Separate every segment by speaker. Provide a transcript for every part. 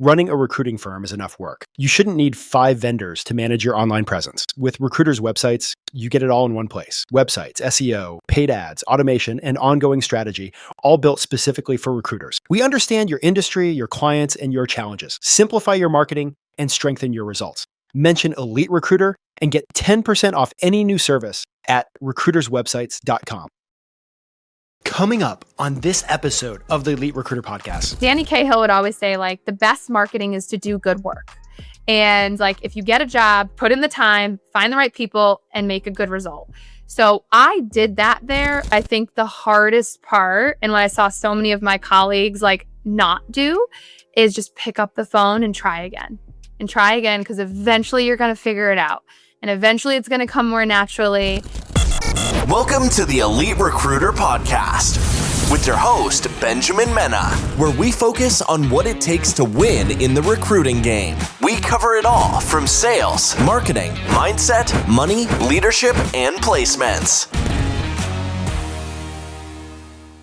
Speaker 1: Running a recruiting firm is enough work. You shouldn't need 5 vendors to manage your online presence. With recruiters' websites, you get it all in one place. Websites, SEO, paid ads, automation, and ongoing strategy, all built specifically for recruiters. We understand your industry, your clients, and your challenges. Simplify your marketing and strengthen your results. Mention Elite Recruiter and get 10% off any new service at recruiterswebsites.com. Coming up on this episode of the Elite Recruiter Podcast.
Speaker 2: Danny Cahill would always say, the best marketing is to do good work. And if you get a job, put in the time, find the right people, and make a good result. So I did that there. I think the hardest part, and what I saw so many of my colleagues not do, is just pick up the phone and try again. And try again, because eventually you're going to figure it out. And eventually it's going to come more naturally.
Speaker 3: Welcome to the Elite Recruiter Podcast with your host, Benjamin Mena, where we focus on what it takes to win in the recruiting game. We cover it all from sales, marketing, mindset, money, leadership, and placements.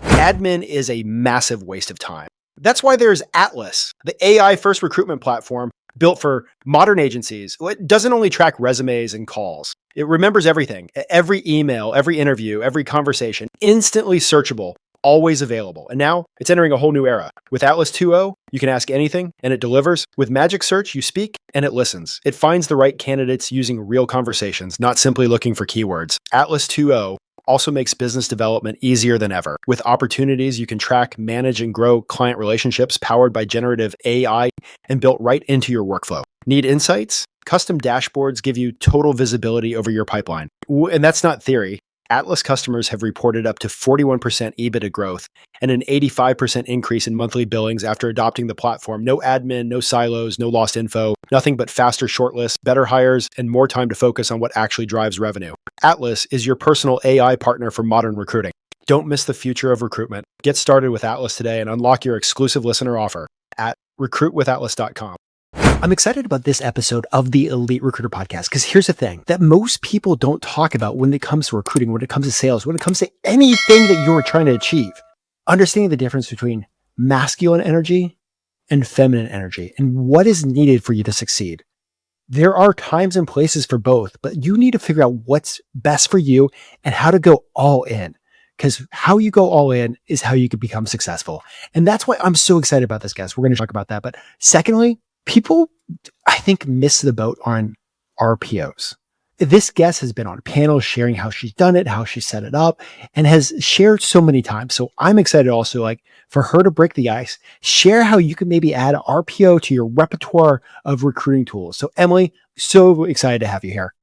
Speaker 1: Admin is a massive waste of time. That's why there's Atlas, the AI-first recruitment platform built for modern agencies. It doesn't only track resumes and calls. It remembers everything, every email, every interview, every conversation, instantly searchable, always available. And now it's entering a whole new era. With Atlas 2.0, you can ask anything and it delivers. With Magic Search, you speak and it listens. It finds the right candidates using real conversations, not simply looking for keywords. Atlas 2.0 also makes business development easier than ever. With opportunities, you can track, manage, and grow client relationships powered by generative AI and built right into your workflow. Need insights? Custom dashboards give you total visibility over your pipeline. And that's not theory. Atlas customers have reported up to 41% EBITDA growth and an 85% increase in monthly billings after adopting the platform. No admin, no silos, no lost info, nothing but faster shortlists, better hires, and more time to focus on what actually drives revenue. Atlas is your personal AI partner for modern recruiting. Don't miss the future of recruitment. Get started with Atlas today and unlock your exclusive listener offer at recruitwithatlas.com. I'm excited about this episode of the Elite Recruiter Podcast because here's the thing that most people don't talk about when it comes to recruiting, when it comes to sales, when it comes to anything that you're trying to achieve. Understanding the difference between masculine energy and feminine energy and what is needed for you to succeed. There are times and places for both, but you need to figure out what's best for you and how to go all in. Because how you go all in is how you can become successful. And that's why I'm so excited about this guest. We're going to talk about that. But secondly, people, I think, miss the boat on RPOs. This guest has been on panels sharing how she's done it, how she set it up, and has shared so many times. So I'm excited also for her to break the ice, share how you can maybe add RPO to your repertoire of recruiting tools. So Emily, so excited to have you here.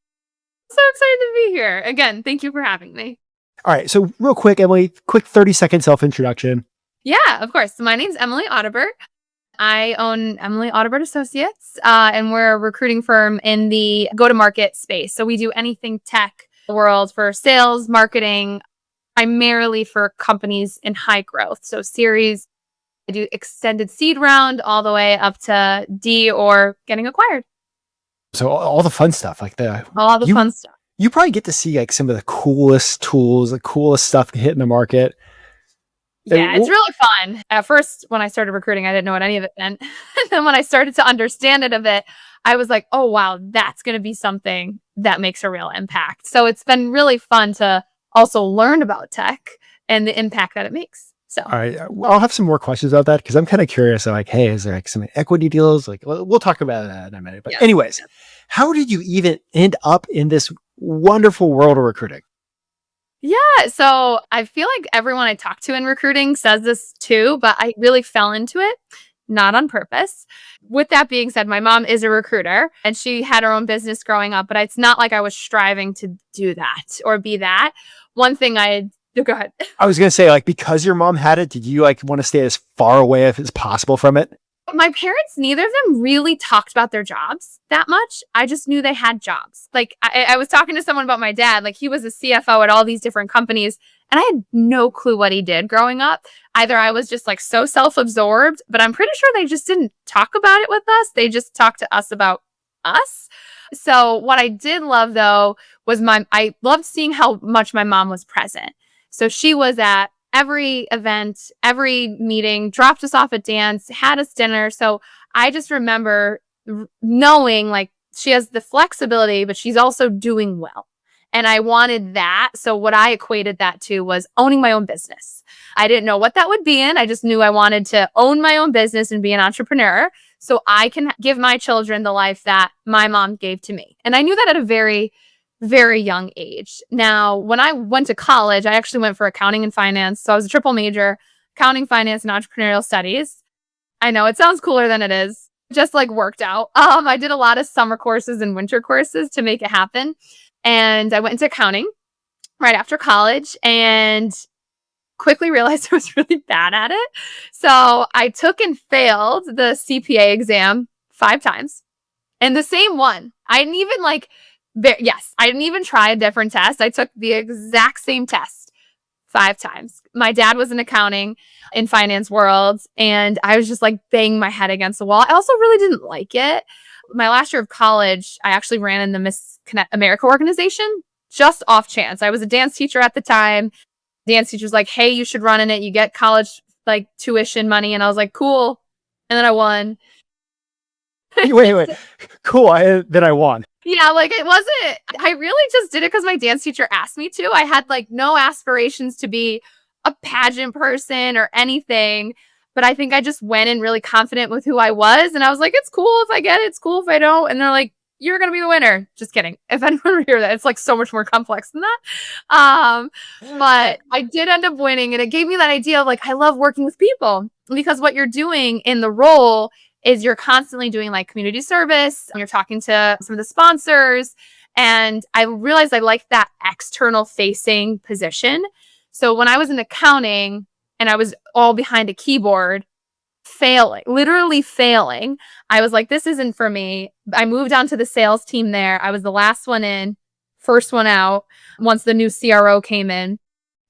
Speaker 2: So excited to be here. Again, thank you for having me.
Speaker 1: All right. So real quick, Emily, quick 30-second self-introduction.
Speaker 2: Yeah, of course. So my name's Emily Audibert. I own Emily Audibert Associates, and we're a recruiting firm in the go-to-market space. So we do anything tech world for sales, marketing, primarily for companies in high growth. So series, I do extended seed round all the way up to D or getting acquired.
Speaker 1: So all the fun stuff,
Speaker 2: fun stuff.
Speaker 1: You probably get to see some of the coolest tools, the coolest stuff hitting the market.
Speaker 2: Yeah, it's really fun. At first, when I started recruiting, I didn't know what any of it meant. And then when I started to understand it a bit, I was like, oh, wow, that's going to be something that makes a real impact. So it's been really fun to also learn about tech and the impact that it makes. So,
Speaker 1: all right, I'll have some more questions about that because I'm kind of curious. Hey, is there some equity deals? We'll talk about that in a minute. But anyways, how did you even end up in this wonderful world of recruiting?
Speaker 2: Yeah, so I feel like everyone I talk to in recruiting says this too, but I really fell into it, not on purpose. With that being said, my mom is a recruiter and she had her own business growing up, but it's not like I was striving to do that or be that. One thing go ahead.
Speaker 1: I was going to say, because your mom had it, did you want to stay as far away as possible from it?
Speaker 2: My parents, neither of them really talked about their jobs that much. I just knew they had jobs. I was talking to someone about my dad. He was a CFO at all these different companies, and I had no clue what he did growing up. Either I was just so self-absorbed, but I'm pretty sure they just didn't talk about it with us. They just talked to us about us. So what I did love, though, was I loved seeing how much my mom was present. So she was at every event, every meeting, dropped us off at dance, had us dinner. So I just remember knowing like she has the flexibility, but she's also doing well. And I wanted that. So what I equated that to was owning my own business. I didn't know what that would be in. I just knew I wanted to own my own business and be an entrepreneur so I can give my children the life that my mom gave to me. And I knew that at a very, very young age. Now, when I went to college, I actually went for accounting and finance. So I was a triple major, accounting, finance, and entrepreneurial studies. I know it sounds cooler than it is. Just like worked out. I did a lot of summer courses and winter courses to make it happen. And I went into accounting right after college and quickly realized I was really bad at it. So I took and failed the CPA exam 5 times and the same one. I didn't even I didn't even try a different test. I took the exact same test 5 times. My dad was in accounting and finance world, and I was just like banging my head against the wall. I also really didn't like it. My last year of college, I actually ran in the Miss America organization just off chance. I was a dance teacher at the time. Dance teacher's like, hey, you should run in it. You get college like tuition money. And I was like, cool. And then I won.
Speaker 1: Wait. Cool. Then I won.
Speaker 2: Yeah, like it wasn't, I really just did it because my dance teacher asked me to. I had like no aspirations to be a pageant person or anything. But I think I just went in really confident with who I was. And I was like, it's cool if I get it. It's cool if I don't. And they're like, you're going to be the winner. Just kidding. If anyone would hear that, it's like so much more complex than that. But I did end up winning. And it gave me that idea of like, I love working with people because what you're doing in the role is you're constantly doing like community service. You're talking to some of the sponsors. And I realized I liked that external facing position. So when I was in accounting, and I was all behind a keyboard, literally failing. I was like, this isn't for me. I moved on to the sales team there. I was the last one in, first one out once the new CRO came in.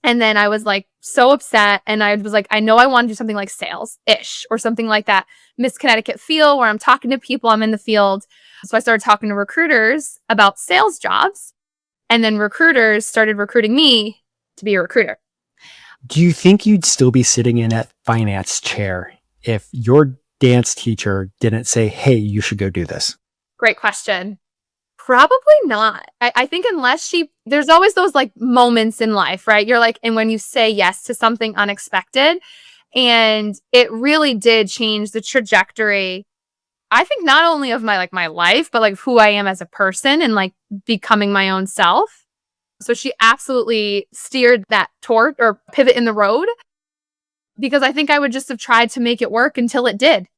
Speaker 2: And then I was like so upset. And I was like, I know I want to do something like sales-ish or something like that. Miss Connecticut feel where I'm talking to people, I'm in the field. So I started talking to recruiters about sales jobs. And then recruiters started recruiting me to be a recruiter.
Speaker 1: Do you think you'd still be sitting in that finance chair if your dance teacher didn't say, hey, you should go do this?
Speaker 2: Great question. Probably not. I think unless there's always those like moments in life, right? You're like, and when you say yes to something unexpected, and it really did change the trajectory, I think not only of my life, but like who I am as a person and like becoming my own self. So she absolutely steered that toward or pivot in the road because I think I would just have tried to make it work until it did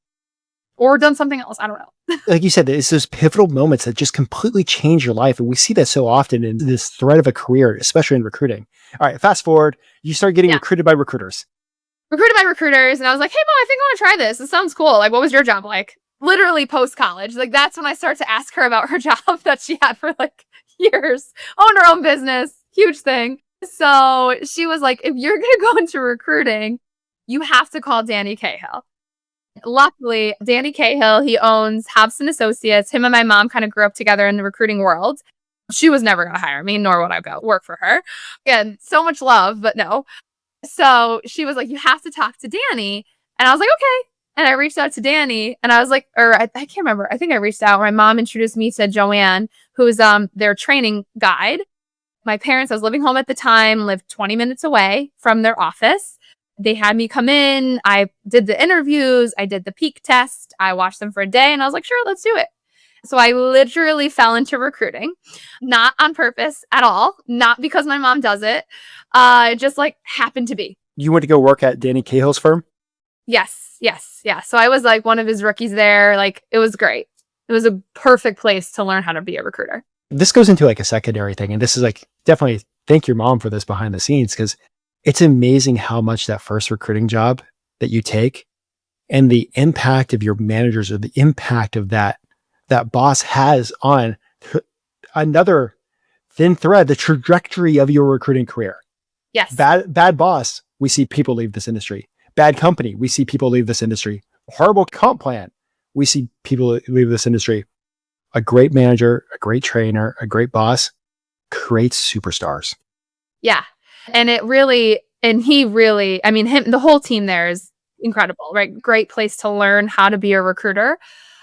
Speaker 2: or done something else. I don't know.
Speaker 1: Like you said, it's those pivotal moments that just completely change your life. And we see that so often in this thread of a career, especially in recruiting. All right, fast forward, you start getting recruited by recruiters.
Speaker 2: Recruited by recruiters. And I was like, hey, Mom, I think I want to try this. This sounds cool. Like, what was your job like? Literally post-college. Like, that's when I start to ask her about her job that she had for like years, owned her own business, huge thing. So she was like, if you're going to go into recruiting, you have to call Danny Cahill. Luckily, Danny Cahill, he owns Hobson Associates. Him and my mom kind of grew up together in the recruiting world. She was never going to hire me, nor would I go work for her. Again, so much love, but no. So she was like, you have to talk to Danny. And I was like, okay. And I reached out to Danny and I was like, I can't remember. I think I reached out. My mom introduced me to Joanne, who was their training guide. My parents, I was living home at the time, lived 20 minutes away from their office. They had me come in. I did the interviews. I did the peak test. I watched them for a day and I was like, sure, let's do it. So I literally fell into recruiting, not on purpose at all, not because my mom does it. It just like happened to be.
Speaker 1: You went to go work at Danny Cahill's firm?
Speaker 2: Yes. Yeah. So I was like one of his rookies there. Like it was great. It was a perfect place to learn how to be a recruiter.
Speaker 1: This goes into like a secondary thing. And this is like, definitely thank your mom for this behind the scenes, because it's amazing how much that first recruiting job that you take and the impact of your managers or the impact of that boss has on another thin thread, the trajectory of your recruiting career.
Speaker 2: Yes.
Speaker 1: Bad boss, we see people leave this industry. Bad company, we see people leave this industry. Horrible comp plan, we see people leave this industry. A great manager, a great trainer, a great boss creates superstars.
Speaker 2: Yeah. And it really, And he really, I mean, the whole team there is incredible, right? Great place to learn how to be a recruiter.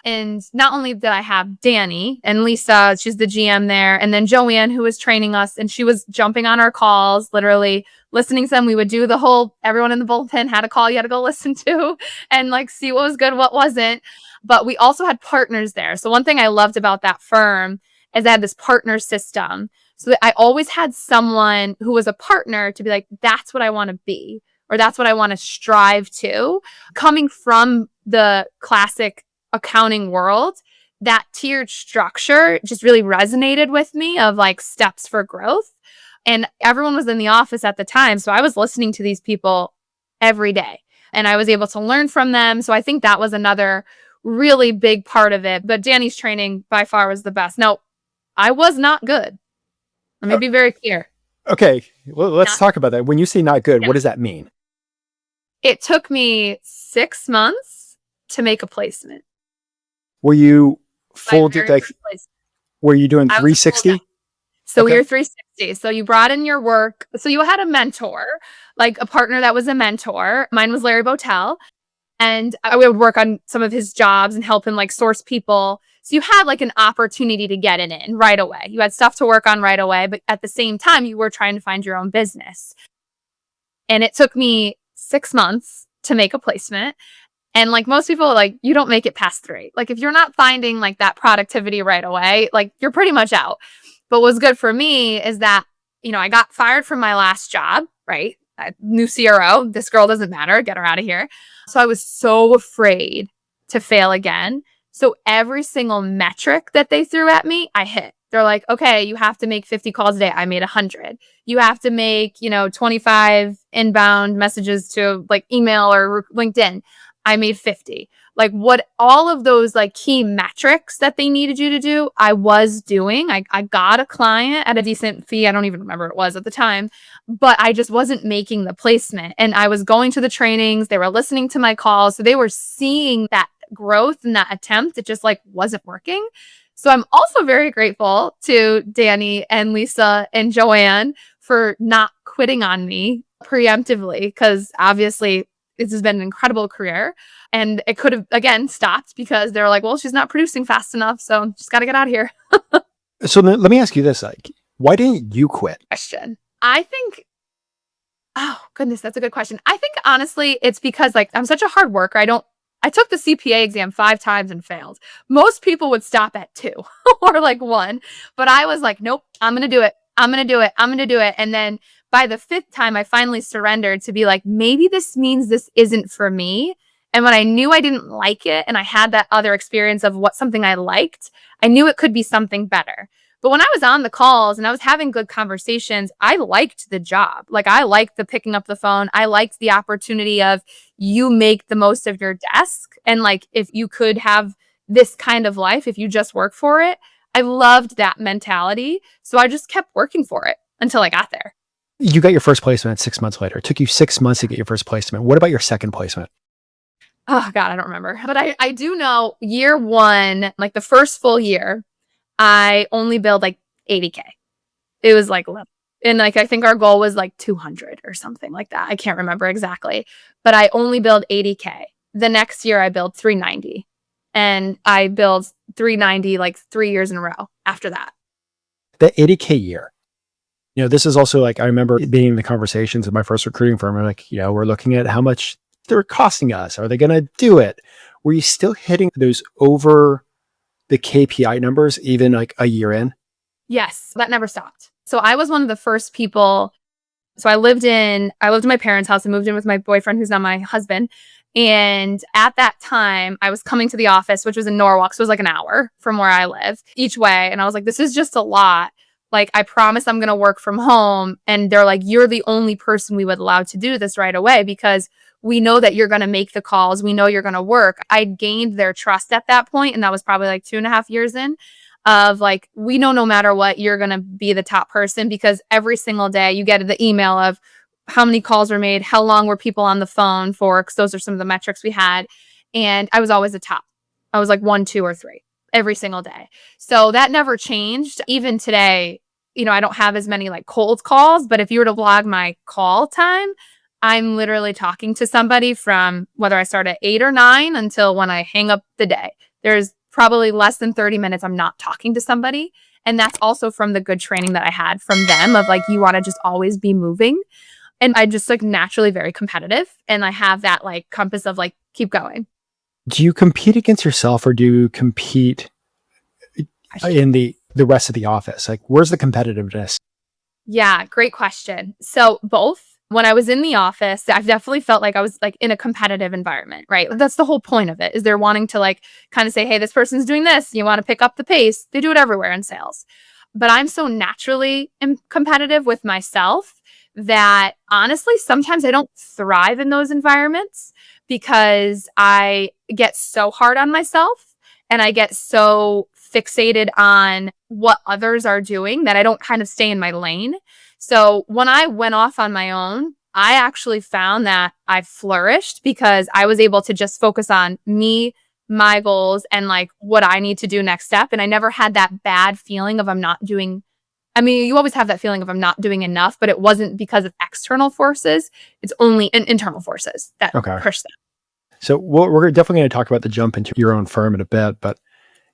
Speaker 2: And not only did I have Danny and Lisa, she's the GM there, and then Joanne, who was training us, and she was jumping on our calls, literally listening to them. We would do the whole, everyone in the bullpen had a call you had to go listen to and like see what was good, what wasn't. But we also had partners there. So one thing I loved about that firm is I had this partner system. So that I always had someone who was a partner to be like, that's what I want to be, or that's what I want to strive to. Coming from the classic accounting world, that tiered structure just really resonated with me of like steps for growth. And everyone was in the office at the time. So I was listening to these people every day and I was able to learn from them. So I think that was another really big part of it. But Danny's training by far was the best. Now, I was not good. Let me be very clear.
Speaker 1: Okay, well, let's talk about that. When you say not good, what does that mean?
Speaker 2: It took me 6 months to make a placement.
Speaker 1: Were you were you doing 360?
Speaker 2: So we were 360. So you brought in your work. So you had a mentor, like a partner that was a mentor. Mine was Larry Botel. And I would work on some of his jobs and help him like source people. So you had like an opportunity to get it in right away. You had stuff to work on right away. But at the same time, you were trying to find your own business. And it took me 6 months to make a placement. And like most people, like you don't make it past 3. Like if you're not finding like that productivity right away, like you're pretty much out. But what's good for me is that, you know, I got fired from my last job, right? New CRO, this girl doesn't matter, get her out of here. So I was so afraid to fail again. So every single metric that they threw at me, I hit. They're like, okay, you have to make 50 calls a day. I made 100. You have to make, 25 inbound messages to like email or LinkedIn. I made 50. Like what all of those like key metrics that they needed you to do, I was doing. I got a client at a decent fee. I don't even remember what it was at the time, but I just wasn't making the placement. And I was going to the trainings. They were listening to my calls. So they were seeing that growth and that attempt. It just like wasn't working. So I'm also very grateful to Danny and Lisa and Joanne for not quitting on me preemptively, because obviously this has been an incredible career. And it could have, again, stopped because they're like, well, she's not producing fast enough. So she's got to get out of here.
Speaker 1: So let me ask you this. Like, why didn't you quit?
Speaker 2: Question. I think, oh, goodness, that's a good question. I think, honestly, it's because like I'm such a hard worker. I took the CPA exam 5 times and failed. Most people would stop at 2 or like 1. But I was like, nope, I'm going to do it. I'm going to do it. I'm going to do it. And then by the 5th time, I finally surrendered to be like, maybe this means this isn't for me. And when I knew I didn't like it and I had that other experience of what something I liked, I knew it could be something better. But when I was on the calls and I was having good conversations, I liked the job. Like I liked the picking up the phone. I liked the opportunity of you make the most of your desk. And like if you could have this kind of life, if you just work for it, I loved that mentality. So I just kept working for it until I got there.
Speaker 1: You got your first placement 6 months later. It took you 6 months to get your first placement. What about your second placement?
Speaker 2: Oh God, I don't remember. But I do know year 1, like the first full year, I only billed like 80K. It was like, and like, I think our goal was like 200 or something like that. I can't remember exactly, but I only billed 80K. The next year I billed 390 and I billed 390 like 3 years in a row after that.
Speaker 1: The 80K year. This is also like, I remember being in the conversations with my first recruiting firm. We're like, we're looking at how much they're costing us. Are they going to do it? Were you still hitting those over the KPI numbers even like a year in?
Speaker 2: Yes, that never stopped. So I was one of the first people. So I lived in my parents' house. I moved in with my boyfriend, who's now my husband. And at that time, I was coming to the office, which was in Norwalk. So it was like an hour from where I live each way. And I was like, this is just a lot. Like, I promise I'm going to work from home. And they're like, you're the only person we would allow to do this right away because we know that you're going to make the calls. We know you're going to work. I gained their trust at that point, and that was probably like 2.5 years in of like, we know no matter what, you're going to be the top person because every single day you get the email of how many calls were made, how long were people on the phone for, because those are some of the metrics we had. And I was always the top. I was like 1, 2, or 3 every single day. So that never changed. Even today, I don't have as many like cold calls, but if you were to log my call time, I'm literally talking to somebody from whether I start at 8 or 9 until when I hang up the day. There's probably less than 30 minutes I'm not talking to somebody. And that's also from the good training that I had from them of like, you want to just always be moving. And I just like naturally very competitive. And I have that like compass of like, keep going.
Speaker 1: Do you compete against yourself or do you compete in the rest of the office? Like, where's the competitiveness?
Speaker 2: Yeah, great question. So both. When I was in the office, I've definitely felt like I was like in a competitive environment, right? That's the whole point of it, is they're wanting to like kind of say, hey, this person's doing this. You want to pick up the pace. They do it everywhere in sales. But I'm so naturally competitive with myself that honestly, sometimes I don't thrive in those environments because I get so hard on myself and I get so fixated on what others are doing that I don't kind of stay in my lane. So when I went off on my own, I actually found that I flourished because I was able to just focus on me, my goals, and like what I need to do next step. And I never had that bad feeling of I'm not doing. I mean, you always have that feeling of I'm not doing enough, but it wasn't because of external forces. It's only internal forces that push them.
Speaker 1: So we're definitely going to talk about the jump into your own firm in a bit, but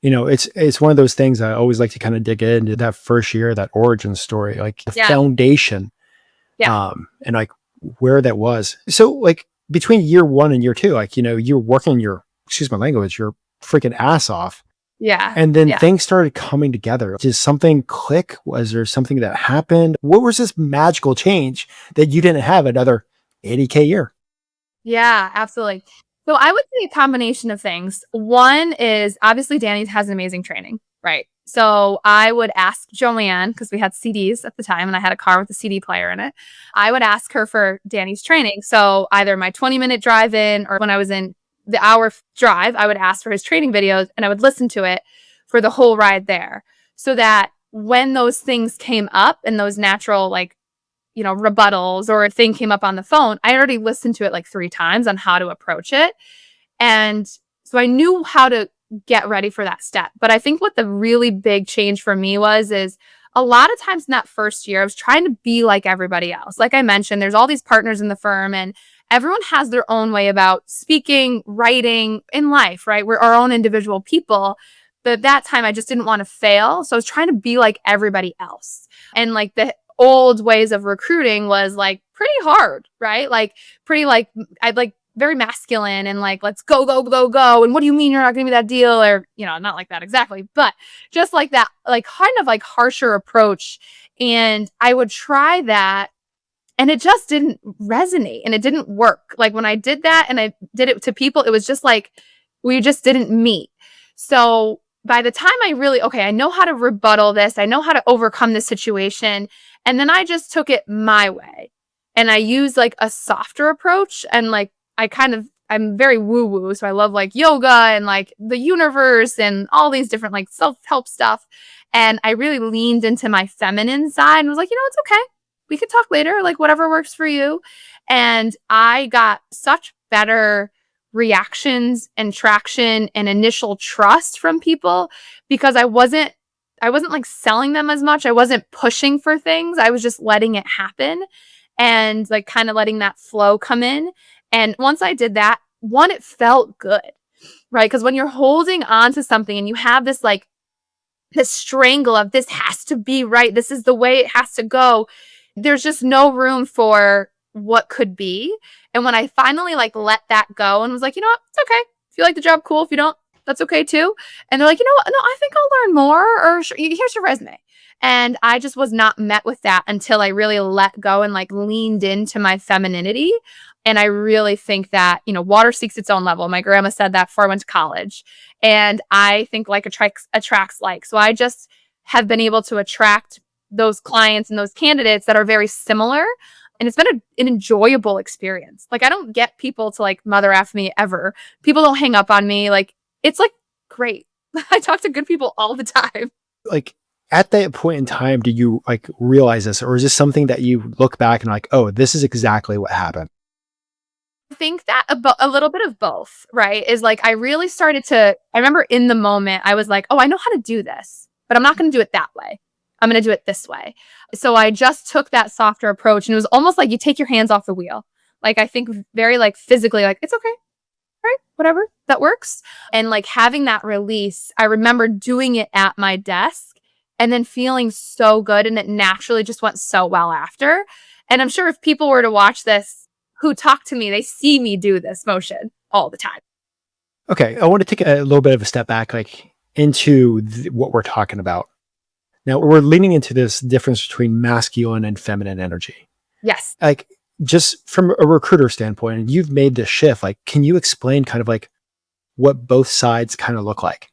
Speaker 1: it's one of those things I always like to kind of dig into that first year, that origin story, like the foundation, and like where that was. So like between year 1 and year 2, like, you're working your, excuse my language, your freaking ass off.
Speaker 2: Yeah.
Speaker 1: And then things started coming together. Did something click? Was there something that happened? What was this magical change that you didn't have another 80K year?
Speaker 2: Yeah, absolutely. So I would say a combination of things. One is obviously Danny has amazing training, right? So I would ask Joanne, because we had CDs at the time and I had a car with a CD player in it. I would ask her for Danny's training. So either my 20-minute drive in or when I was in the hour drive, I would ask for his training videos and I would listen to it for the whole ride there. So that when those things came up and those natural like rebuttals or a thing came up on the phone, I already listened to it like 3 times on how to approach it. And so I knew how to get ready for that step. But I think what the really big change for me is a lot of times in that first year, I was trying to be like everybody else. Like I mentioned, there's all these partners in the firm and everyone has their own way about speaking, writing in life, right? We're our own individual people. But at that time, I just didn't want to fail. So I was trying to be like everybody else. And like the old ways of recruiting was like pretty hard, right? Like pretty like I'd like very masculine and like let's go go go go, and what do you mean you're not gonna be that deal, or not like that exactly, but just like that like kind of like harsher approach. And I would try that and it just didn't resonate and it didn't work. Like when I did that and I did it to people, it was just like we just didn't meet. So by the time I know how to rebuttal this, I know how to overcome this situation. And then I just took it my way and I used like a softer approach. And like, I'm very woo woo. So I love like yoga and like the universe and all these different like self-help stuff. And I really leaned into my feminine side and was like, it's okay. We could talk later, like whatever works for you. And I got such better reactions and traction and initial trust from people because I wasn't like selling them as much. I wasn't pushing for things. I was just letting it happen and like kind of letting that flow come in. And once I did that, one, it felt good, right? Because when you're holding on to something and you have this like this strangle of this has to be right, this is the way it has to go, there's just no room for what could be. And when I finally like let that go and was like, what, it's okay. If you like the job, cool. If you don't, that's okay too. And they're like, what? No, I think I'll learn more, or here's your resume. And I just was not met with that until I really let go and like leaned into my femininity. And I really think that, water seeks its own level. My grandma said that before I went to college. And I think like attracts like. So I just have been able to attract those clients and those candidates that are very similar. And it's been an enjoyable experience. Like I don't get people to like mother F me ever. People don't hang up on me. Like it's like great. I talk to good people all the time.
Speaker 1: Like at that point in time, did you like realize this, or is this something that you look back and like, oh, this is exactly what happened?
Speaker 2: I think that a little bit of both, right? Is like I really started to, I remember in the moment, I was like, oh, I know how to do this, but I'm not going to do it that way. I'm going to do it this way. So I just took that softer approach, and it was almost like you take your hands off the wheel. Like, I think very like physically, like, it's okay. All right, whatever, that works. And like having that release, I remember doing it at my desk and then feeling so good. And it naturally just went so well after. And I'm sure if people were to watch this who talk to me, they see me do this motion all the time.
Speaker 1: Okay, I want to take a little bit of a step back, like into what we're talking about. Now, we're leaning into this difference between masculine and feminine energy.
Speaker 2: Yes.
Speaker 1: Like, just from a recruiter standpoint, and you've made this shift, like, can you explain kind of like what both sides kind of look like?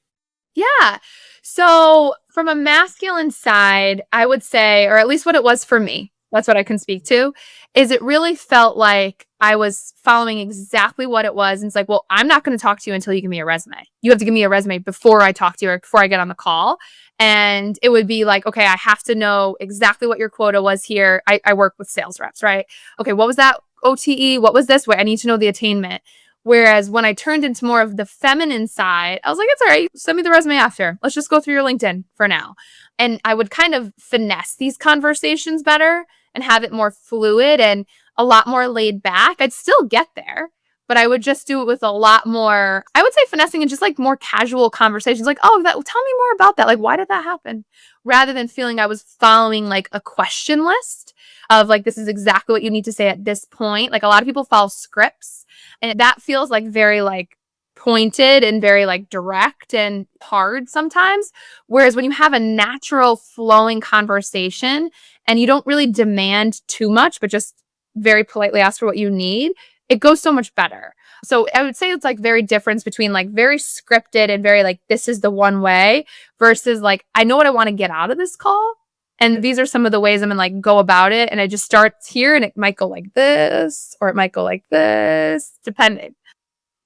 Speaker 2: Yeah. So from a masculine side, I would say, or at least what it was for me, that's what I can speak to, is it really felt like I was following exactly what it was. And it's like, well, I'm not going to talk to you until you give me a resume. You have to give me a resume before I talk to you or before I get on the call. And it would be like, okay, I have to know exactly what your quota was here. I work with sales reps, right? Okay, what was that OTE? What was this? Wait, I need to know the attainment. Whereas when I turned into more of the feminine side, I was like, it's all right. Send me the resume after. Let's just go through your LinkedIn for now. And I would kind of finesse these conversations better and have it more fluid and a lot more laid back. I'd still get there, but I would just do it with a lot more, I would say finessing and just like more casual conversations. Like, oh, tell me more about that. Like, why did that happen? Rather than feeling I was following like a question list of like, this is exactly what you need to say at this point. Like a lot of people follow scripts, and that feels like very like pointed and very like direct and hard sometimes. Whereas when you have a natural flowing conversation and you don't really demand too much, but just very politely ask for what you need, it goes so much better. So I would say it's like very difference between like very scripted and very like, this is the one way versus like, I know what I want to get out of this call. And these are some of the ways I'm going to like go about it. And I just start here and it might go like this, or it might go like this, depending.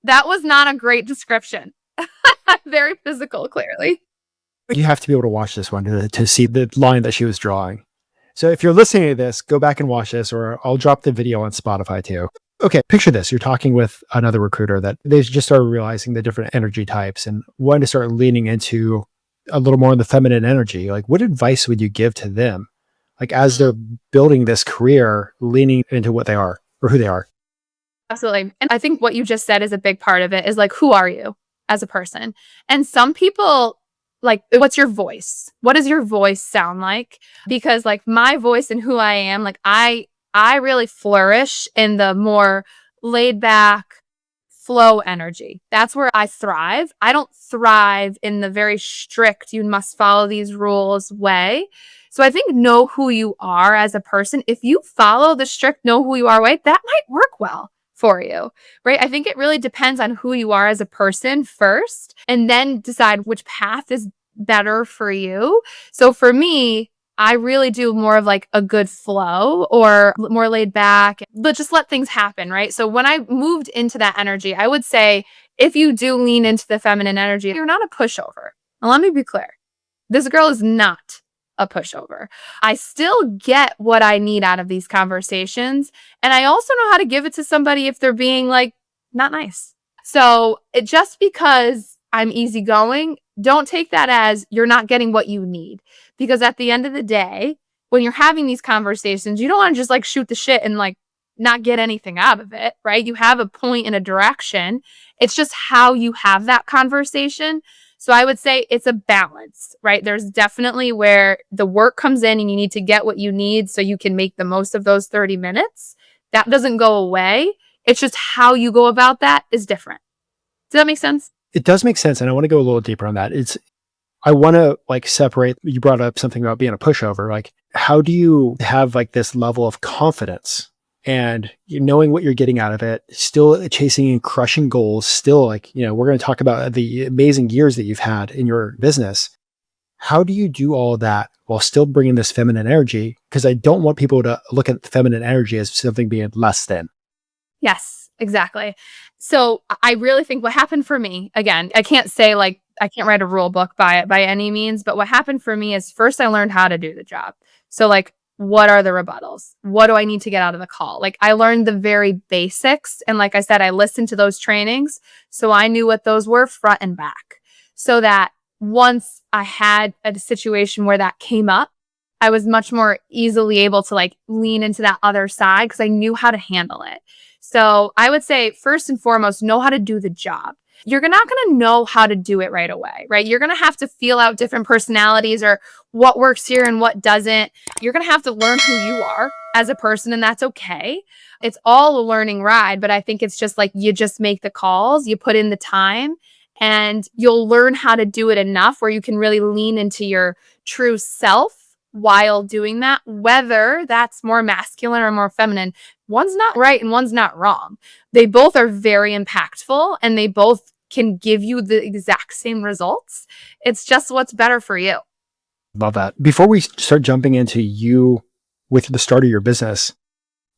Speaker 2: That was not a great description. Very physical, clearly.
Speaker 1: You have to be able to watch this one to see the line that she was drawing. So if you're listening to this, go back and watch this, or I'll drop the video on Spotify too. Okay, picture this. You're talking with another recruiter that they just started realizing the different energy types and wanted to start leaning into a little more of the feminine energy. Like, what advice would you give to them? Like, as they're building this career, leaning into what they are or who they are.
Speaker 2: Absolutely. And I think what you just said is a big part of it is like, who are you as a person? And some people like, what's your voice? What does your voice sound like? Because like my voice and who I am, like I really flourish in the more laid back flow energy. That's where I thrive. I don't thrive in the very strict, you must follow these rules way. So I think know who you are as a person. If you follow the strict know who you are way, that might work well for you, right? I think it really depends on who you are as a person first, and then decide which path is better for you. So for me, I really do more of like a good flow or more laid back, but just let things happen, right? So when I moved into that energy, I would say if you do lean into the feminine energy, you're not a pushover. Now, let me be clear. This girl is not a pushover. I still get what I need out of these conversations. And I also know how to give it to somebody if they're being like not nice. So just because I'm easygoing, don't take that as you're not getting what you need. Because at the end of the day, when you're having these conversations, you don't want to just like shoot the shit and like not get anything out of it, right? You have a point and a direction. It's just how you have that conversation. So I would say it's a balance, right? There's definitely where the work comes in and you need to get what you need so you can make the most of those 30 minutes. That doesn't go away. It's just how you go about that is different. Does that make sense?
Speaker 1: It does make sense. And I want to go a little deeper on that. I want to like separate, you brought up something about being a pushover. Like, how do you have like this level of confidence and knowing what you're getting out of it, still chasing and crushing goals, still like, we're going to talk about the amazing years that you've had in your business. How do you do all of that while still bringing this feminine energy? Because I don't want people to look at the feminine energy as something being less than.
Speaker 2: Yes, exactly. So I really think what happened for me, again, I can't say like, I can't write a rule book by any means, but what happened for me is first I learned how to do the job. So like, what are the rebuttals? What do I need to get out of the call? Like I learned the very basics. And like I said, I listened to those trainings. So I knew what those were front and back. So that once I had a situation where that came up, I was much more easily able to like lean into that other side because I knew how to handle it. So I would say first and foremost, know how to do the job. You're not going to know how to do it right away, right? You're going to have to feel out different personalities or what works here and what doesn't. You're going to have to learn who you are as a person, and that's okay. It's all a learning ride, but I think it's just like you just make the calls, you put in the time, and you'll learn how to do it enough where you can really lean into your true self while doing that, whether that's more masculine or more feminine. One's not right and one's not wrong. They both are very impactful and they both can give you the exact same results. It's just what's better for you.
Speaker 1: Love that. Before we start jumping into you with the start of your business,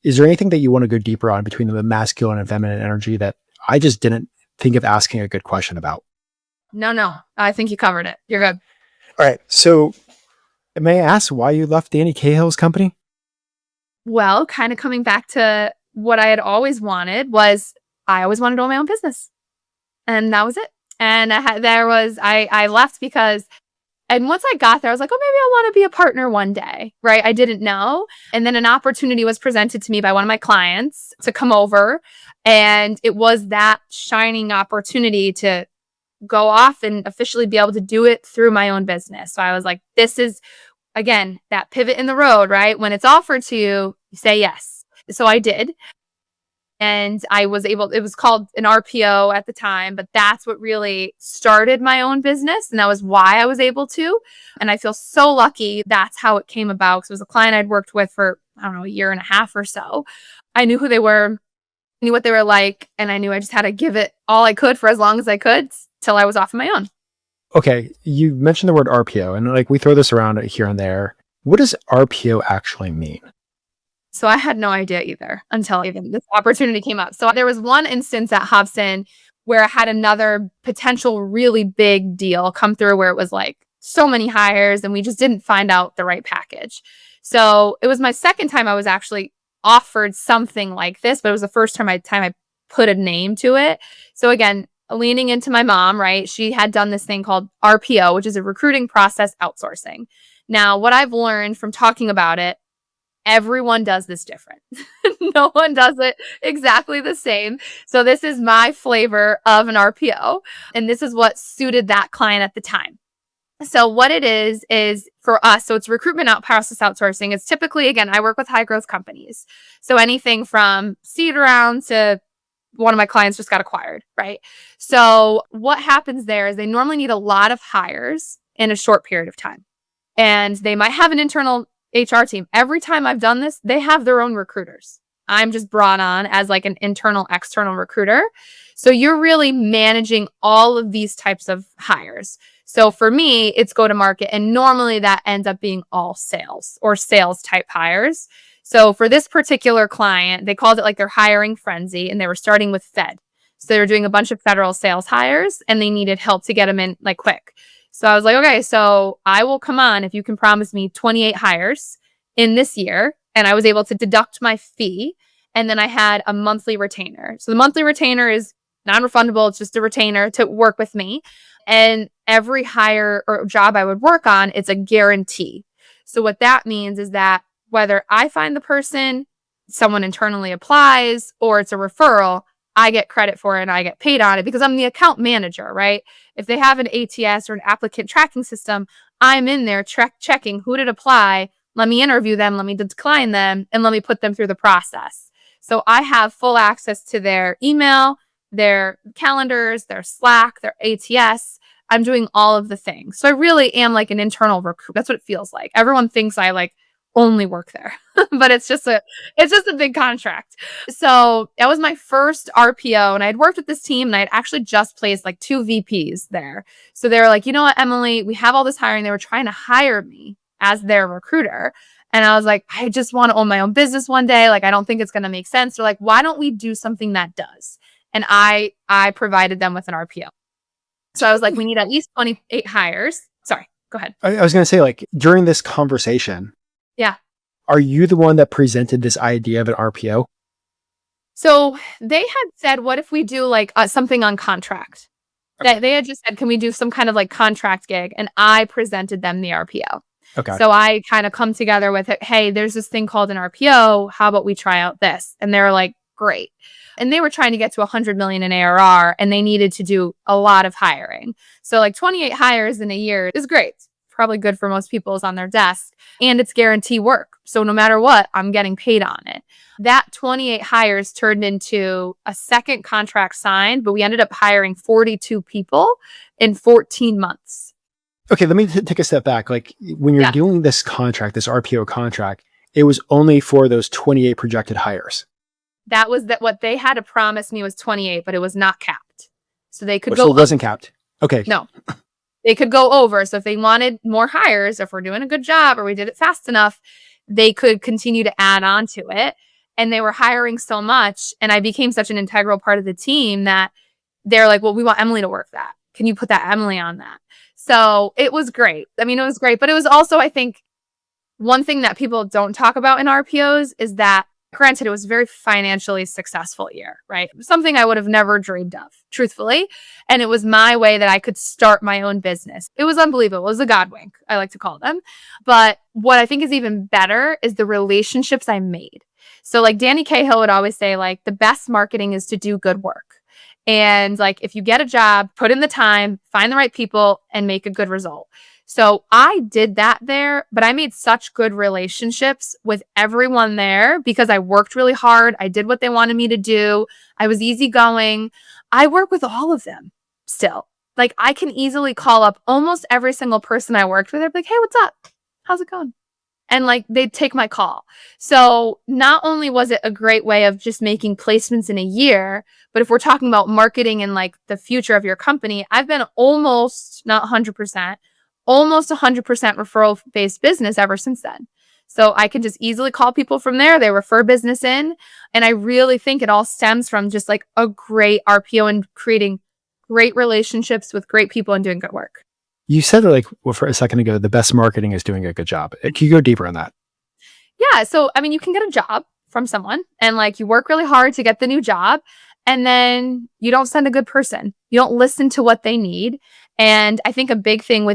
Speaker 1: is there anything that you want to go deeper on between the masculine and feminine energy that I just didn't think of asking a good question about?
Speaker 2: No. I think you covered it. You're good.
Speaker 1: All right. So may I ask why you left Danny Cahill's company?
Speaker 2: Well, kind of coming back to what I had always wanted was I always wanted to own my own business. And that was it. And I left because, and once I got there, I was like, oh, maybe I want to be a partner one day, right? I didn't know. And then an opportunity was presented to me by one of my clients to come over. And it was that shining opportunity to go off and officially be able to do it through my own business. So I was like, this is, again, that pivot in the road, right? When it's offered to you, you say yes. So I did. And I was able, it was called an RPO at the time, but that's what really started my own business. And that was why I was able to. And I feel so lucky that's how it came about. Because it was a client I'd worked with for, I don't know, a year and a half or so. I knew who they were, knew what they were like, and I knew I just had to give it all I could for as long as I could till I was off on my own.
Speaker 1: Okay. You mentioned the word RPO, and like we throw this around here and there. What does RPO actually mean?
Speaker 2: So I had no idea either until even this opportunity came up. So there was one instance at Hobson where I had another potential really big deal come through where it was like so many hires and we just didn't find out the right package. So it was my second time I was actually offered something like this, but it was the first time I put a name to it. So again, leaning into my mom, right? She had done this thing called RPO, which is a recruiting process outsourcing. Now, what I've learned from talking about it, everyone does this different. No one does it exactly the same. So this is my flavor of an RPO. And this is what suited that client at the time. So what it is for us, so it's recruitment process outsourcing. It's typically, again, I work with high growth companies. So anything from seed round to one of my clients just got acquired, right? So what happens there is they normally need a lot of hires in a short period of time. And they might have an internal HR team. Every time I've done this, they have their own recruiters. I'm just brought on as like an internal, external recruiter. So you're really managing all of these types of hires. So for me, it's go to market. And normally that ends up being all sales or sales type hires. So for this particular client, they called it like their hiring frenzy and they were starting with Fed. So they were doing a bunch of federal sales hires and they needed help to get them in like quick. So I was like, okay, so I will come on if you can promise me 28 hires in this year. And I was able to deduct my fee. And then I had a monthly retainer. So the monthly retainer is non-refundable. It's just a retainer to work with me. And every hire or job I would work on, it's a guarantee. So what that means is that whether I find the person, someone internally applies, or it's a referral, I get credit for it and I get paid on it because I'm the account manager, right? If they have an ATS or an applicant tracking system, I'm in there checking who did apply. Let me interview them. Let me decline them and let me put them through the process. So I have full access to their email, their calendars, their Slack, their ATS. I'm doing all of the things. So I really am like an internal recruit. That's what it feels like. Everyone thinks I like only work there, but it's just a big contract. So that was my first RPO and I'd worked with this team and I'd actually just placed like 2 VPs there. So they were like, you know what, Emily, we have all this hiring. They were trying to hire me as their recruiter. And I was like, I just want to own my own business one day. Like, I don't think it's going to make sense. They're like, why don't we do something that does? And I provided them with an RPO. So I was like, we need at least 28 hires. Sorry, go ahead.
Speaker 1: I was going to say, like, during this conversation,
Speaker 2: yeah,
Speaker 1: are you the one that presented this idea of an RPO?
Speaker 2: So they had said, what if we do like something on contract? Okay. They had just said, can we do some kind of like contract gig? And I presented them the RPO.
Speaker 1: Okay.
Speaker 2: So I kind of come together with, hey, there's this thing called an RPO. How about we try out this? And they're like, great. And they were trying to get to 100 million in ARR, and they needed to do a lot of hiring. So like 28 hires in a year is great. It's probably good for most people is on their desk, and it's guarantee work. So no matter what, I'm getting paid on it. That 28 hires turned into a second contract signed, but we ended up hiring 42 people in 14 months.
Speaker 1: Okay, let me take a step back. Like when you're doing this contract, this RPO contract, it was only for those 28 projected hires.
Speaker 2: That was what they had to promise me was 28, but it was not capped. So they could go.
Speaker 1: So it wasn't capped. Okay.
Speaker 2: No, they could go over. So if they wanted more hires, if we're doing a good job or we did it fast enough, they could continue to add on to it. And they were hiring so much. And I became such an integral part of the team that they're like, well, we want Emily to work that. Can you put that Emily on that? So it was great. I mean, it was great. But it was also, I think, one thing that people don't talk about in RPOs is that, granted, it was a very financially successful year, right? Something I would have never dreamed of, truthfully. And it was my way that I could start my own business. It was unbelievable. It was a God wink, I like to call them. But what I think is even better is the relationships I made. So like Danny Cahill would always say, like, the best marketing is to do good work. And like, if you get a job, put in the time, find the right people, and make a good result. So I did that there, but I made such good relationships with everyone there because I worked really hard. I did what they wanted me to do. I was easygoing. I work with all of them still. Like, I can easily call up almost every single person I worked with. I'd be like, hey, what's up? How's it going? And like, they'd take my call. So not only was it a great way of just making placements in a year, but if we're talking about marketing and like the future of your company, I've been almost, not 100%, almost 100% referral-based business ever since then. So I can just easily call people from there. They refer business in. And I really think it all stems from just like a great RPO and creating great relationships with great people and doing good work.
Speaker 1: You said that, like, well, for a second ago, the best marketing is doing a good job. Can you go deeper on that?
Speaker 2: Yeah. So, I mean, you can get a job from someone and like you work really hard to get the new job, and then you don't send a good person. You don't listen to what they need. And I think a big thing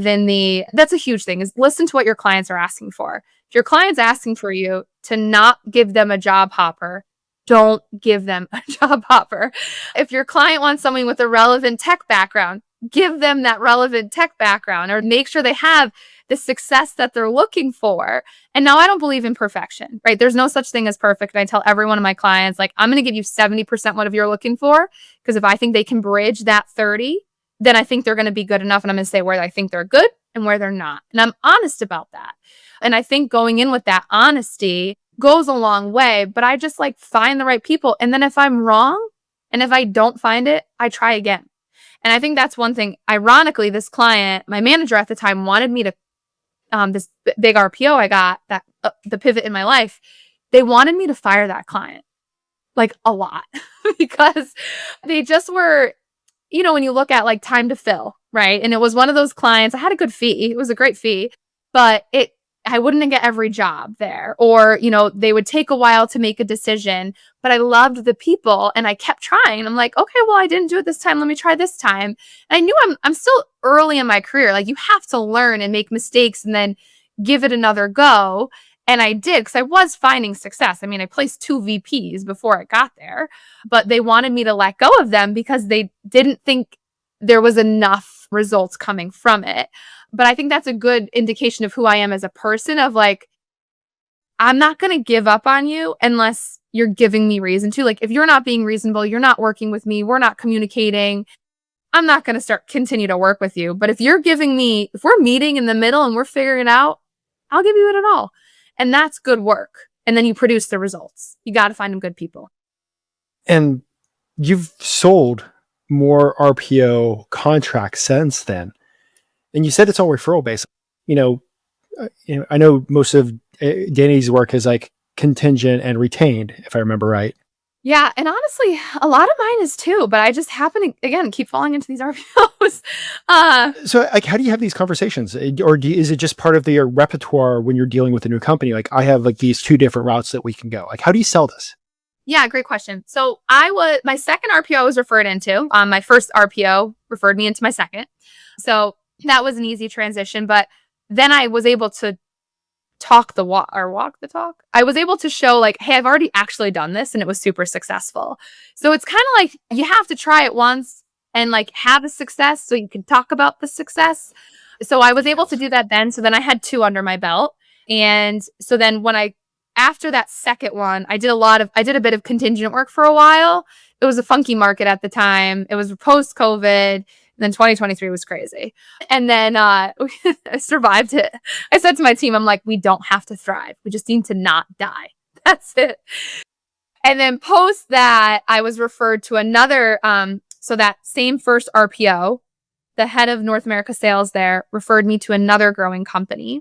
Speaker 2: that's a huge thing, is listen to what your clients are asking for. If your client's asking for you to not give them a job hopper, don't give them a job hopper. If your client wants someone with a relevant tech background, give them that relevant tech background, or make sure they have the success that they're looking for. And now I don't believe in perfection, right? There's no such thing as perfect. And I tell every one of my clients, like, I'm going to give you 70% what you're looking for, because if I think they can bridge that 30, then I think they're going to be good enough. And I'm going to say where I think they're good and where they're not. And I'm honest about that. And I think going in with that honesty goes a long way, but I just like find the right people. And then if I'm wrong, and if I don't find it, I try again. And I think that's one thing. Ironically, this client, my manager at the time, wanted me to, this big RPO I got, that the pivot in my life, they wanted me to fire that client, like a lot, because they just were, you know, when you look at like time to fill, right? And it was one of those clients, I had a good fee. It was a great fee, but I wouldn't get every job there, or, you know, they would take a while to make a decision, but I loved the people and I kept trying. I'm like, okay, well, I didn't do it this time. Let me try this time. And I knew I'm still early in my career. Like, you have to learn and make mistakes and then give it another go. And I did, because I was finding success. I mean, I placed 2 VPs before I got there, but they wanted me to let go of them because they didn't think there was enough results coming from it. But I think that's a good indication of who I am as a person, of like, I'm not going to give up on you unless you're giving me reason to. Like, if you're not being reasonable, you're not working with me, we're not communicating, I'm not going to continue to work with you. But if you're giving me, if we're meeting in the middle and we're figuring it out, I'll give you it at all. And that's good work. And then you produce the results. You got to find them good people.
Speaker 1: And you've sold more RPO contracts since then. And you said it's all referral based. You know, I know most of Danny's work is like contingent and retained, if I remember right.
Speaker 2: Yeah. And honestly, a lot of mine is too, but I just happen to, again, keep falling into these RPOs.
Speaker 1: So like, how do you have these conversations? Or is it just part of your repertoire when you're dealing with a new company? Like, I have like these 2 different routes that we can go. Like, how do you sell this?
Speaker 2: Yeah, great question. So my second RPO I was referred into. My first RPO referred me into my second. So that was an easy transition. But then I was able to talk the walk or walk the talk. I was able to show like, hey, I've already actually done this and it was super successful. So it's kind of like you have to try it once and like have a success so you can talk about the success. So I was able to do that then. So then I had 2 under my belt. And so then after that second one, I did a bit of contingent work for a while. It was a funky market at the time. It was post COVID. And then 2023 was crazy. And then I survived it. I said to my team, I'm like, we don't have to thrive. We just need to not die. That's it. And then post that, I was referred to another, so that same first RPO, the head of North America sales there referred me to another growing company.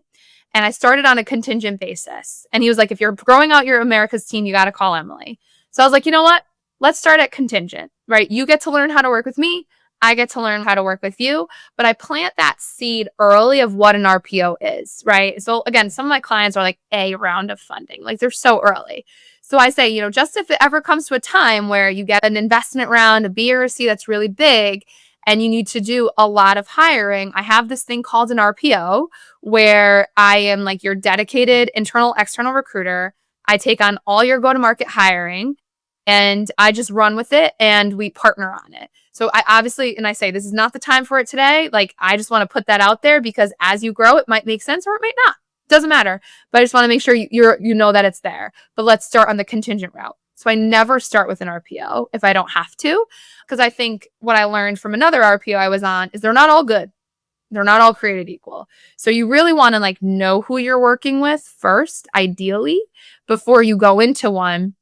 Speaker 2: And I started on a contingent basis. And he was like, if you're growing out your America's team, you got to call Emily. So I was like, you know what? Let's start at contingent, right? You get to learn how to work with me. I get to learn how to work with you, but I plant that seed early of what an RPO is, right? So again, some of my clients are like a round of funding, like they're so early. So I say, just if it ever comes to a time where you get an investment round, a B or a C that's really big, and you need to do a lot of hiring, I have this thing called an RPO where I am like your dedicated internal, external recruiter. I take on all your go-to-market hiring and I just run with it and we partner on it. So I obviously, and I say, this is not the time for it today. Like, I just want to put that out there because as you grow, it might make sense or it might not. Doesn't matter. But I just want to make sure you know that it's there. But let's start on the contingent route. So I never start with an RPO if I don't have to, because I think what I learned from another RPO I was on is they're not all good. They're not all created equal. So you really want to like know who you're working with first, ideally, before you go into one.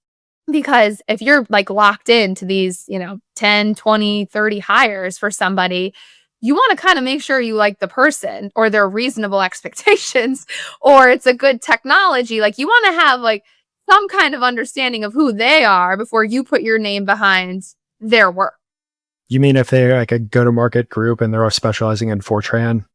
Speaker 2: Because if you're like locked into these, 10, 20, 30 hires for somebody, you want to kind of make sure you like the person or their reasonable expectations or it's a good technology. Like you want to have like some kind of understanding of who they are before you put your name behind their work.
Speaker 1: You mean if they're like a go-to-market group and they're all specializing in Fortran?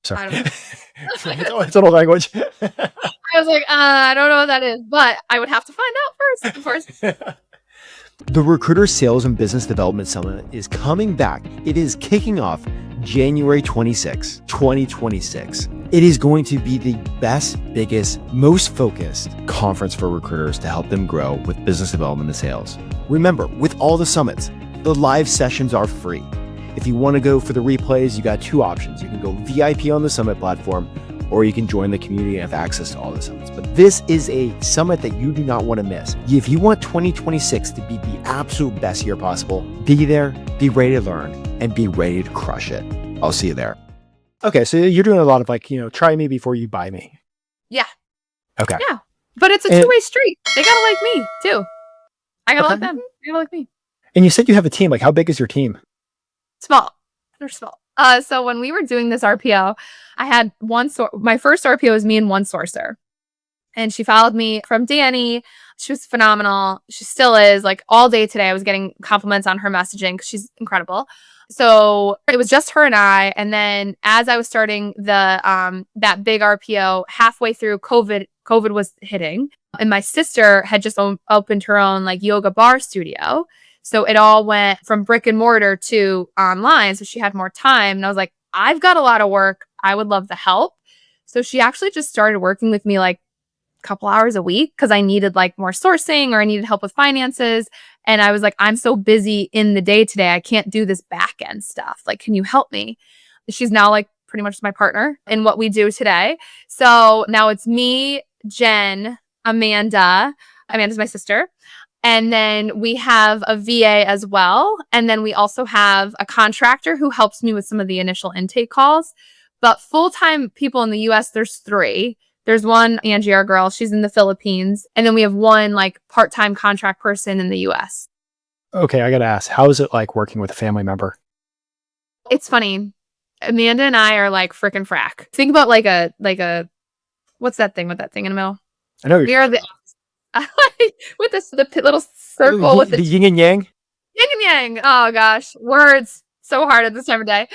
Speaker 1: Sorry.
Speaker 2: I don't know.
Speaker 1: It's an old language.
Speaker 2: I was like, I don't know what that is, but I would have to find out first, of course.
Speaker 1: The Recruiter Sales and Business Development Summit is coming back. It is kicking off January 26, 2026. It is going to be the best, biggest, most focused conference for recruiters to help them grow with business development and sales. Remember, with all the summits, the live sessions are free. If you want to go for the replays, you got 2 options. You can go VIP on the summit platform, or you can join the community and have access to all the summits. But this is a summit that you do not want to miss. If you want 2026 to be the absolute best year possible, be there, be ready to learn, and be ready to crush it. I'll see you there. Okay, so you're doing a lot of like, try me before you buy me.
Speaker 2: Yeah.
Speaker 1: Okay.
Speaker 2: Yeah. But it's a two-way street. They got to like me too. I got to like them. They got to like me.
Speaker 1: And you said you have a team. Like, how big is your team?
Speaker 2: Small. They're small. So when we were doing this RPO, I had my first RPO was me and one sourcer. And she followed me from Danny. She was phenomenal. She still is. Like all day today, I was getting compliments on her messaging because she's incredible. So it was just her and I. And then as I was starting the that big RPO, halfway through COVID was hitting. And my sister had just opened her own like yoga bar studio. So it all went from brick and mortar to online. So she had more time. And I was like, I've got a lot of work. I would love the help. So she actually just started working with me like a couple hours a week because I needed like more sourcing or I needed help with finances. And I was like, I'm so busy in the day today. I can't do this back end stuff. Like, can you help me? She's now like pretty much my partner in what we do today. So now it's me, Jen, Amanda. Amanda's my sister. And then we have a VA as well. And then we also have a contractor who helps me with some of the initial intake calls. But full-time people in the US, there's 3. There's one, Angie, our girl, she's in the Philippines. And then we have one like part-time contract person in the US.
Speaker 1: Okay, I got to ask, how is it like working with a family member?
Speaker 2: It's funny. Amanda and I are like frickin' frack. Think about like a, what's that thing with that thing in the middle?
Speaker 1: I know
Speaker 2: We are the with the little circle with
Speaker 1: the yin and yang.
Speaker 2: Yin and yang. Oh gosh, words so hard at this time of day.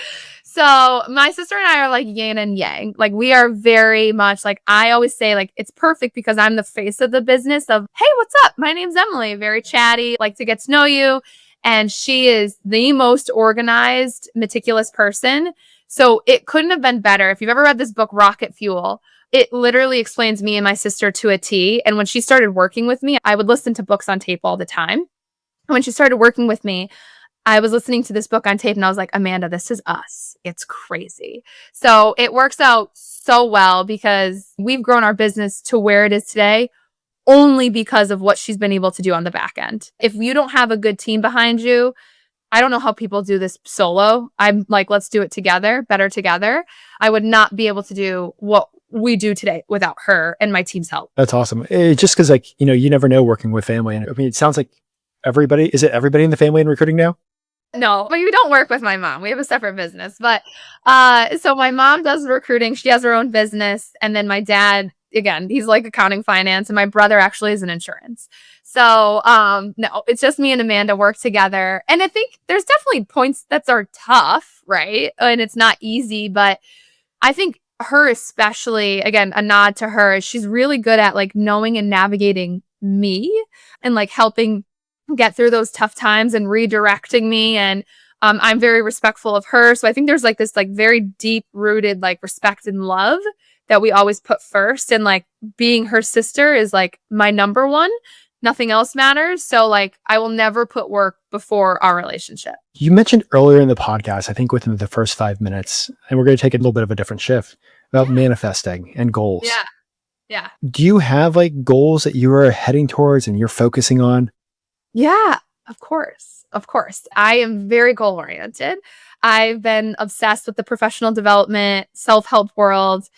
Speaker 2: So my sister and I are like yin and yang. Like we are very much like I always say like it's perfect because I'm the face of the business of hey, what's up? My name's Emily. Very chatty, like to get to know you. And she is the most organized, meticulous person. So it couldn't have been better. If you've ever read this book, Rocket Fuel, it literally explains me and my sister to a T. And when she started working with me, I would listen to books on tape all the time. And when she started working with me, I was listening to this book on tape and I was like, Amanda, this is us. It's crazy. So it works out so well because we've grown our business to where it is today only because of what she's been able to do on the back end. If you don't have a good team behind you, I don't know how people do this solo. I'm like, let's do it together, better together. I would not be able to do what we do today without her and my team's help.
Speaker 1: That's awesome. Just because, like, you never know working with family. And I mean, it sounds like everybody in the family in recruiting now?
Speaker 2: No, but we don't work with my mom. We have a separate business. But so my mom does recruiting. She has her own business. And then my dad, again, he's like accounting, finance. And my brother actually is in insurance. So no, it's just me and Amanda work together. And I think there's definitely points that are tough, right? And it's not easy. But I think her especially, again, a nod to her, she's really good at like knowing and navigating me and like helping get through those tough times and redirecting me. And I'm very respectful of her. So I think there's like this like very deep rooted like respect and love that we always put first. And like being her sister is like my number one. Nothing else matters. So like I will never put work before our relationship.
Speaker 1: You mentioned earlier in the podcast, I think within the first 5 minutes, and we're going to take a little bit of a different shift about manifesting and goals.
Speaker 2: Yeah. Yeah.
Speaker 1: Do you have like goals that you are heading towards and you're focusing on?
Speaker 2: Yeah, of course. Of course. I am very goal oriented. I've been obsessed with the professional development, self-help world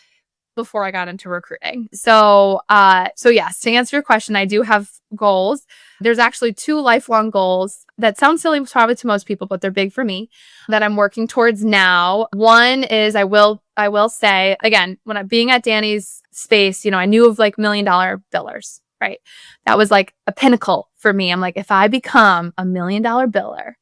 Speaker 2: before I got into recruiting. So yes, to answer your question, I do have goals. There's actually 2 lifelong goals that sound silly probably to most people, but they're big for me that I'm working towards now. One is I will say, again, when I'm being at Danny's space, I knew of like $1 million billers, right? That was like a pinnacle for me. I'm like, if I become $1 million biller,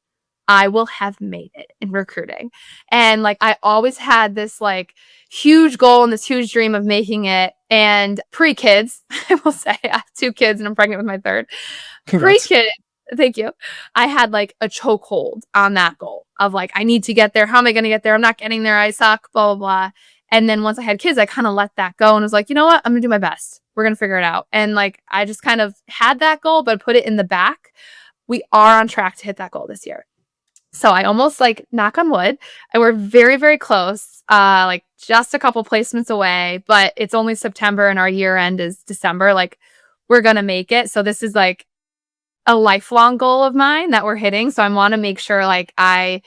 Speaker 2: I will have made it in recruiting. And like, I always had this like huge goal and this huge dream of making it. And pre-kids, I will say, I have 2 kids and I'm pregnant with my 3rd.
Speaker 1: Congrats.
Speaker 2: Pre-kid, thank you. I had like a chokehold on that goal of like, I need to get there. How am I going to get there? I'm not getting there. I suck, blah, blah, blah. And then once I had kids, I kind of let that go and was like, you know what? I'm going to do my best. We're going to figure it out. And like, I just kind of had that goal, but put it in the back. We are on track to hit that goal this year. So I almost like knock on wood and we're very, very close, like just a couple placements away, but it's only September and our year end is December. Like we're going to make it. So this is like a lifelong goal of mine that we're hitting. So I want to make sure like I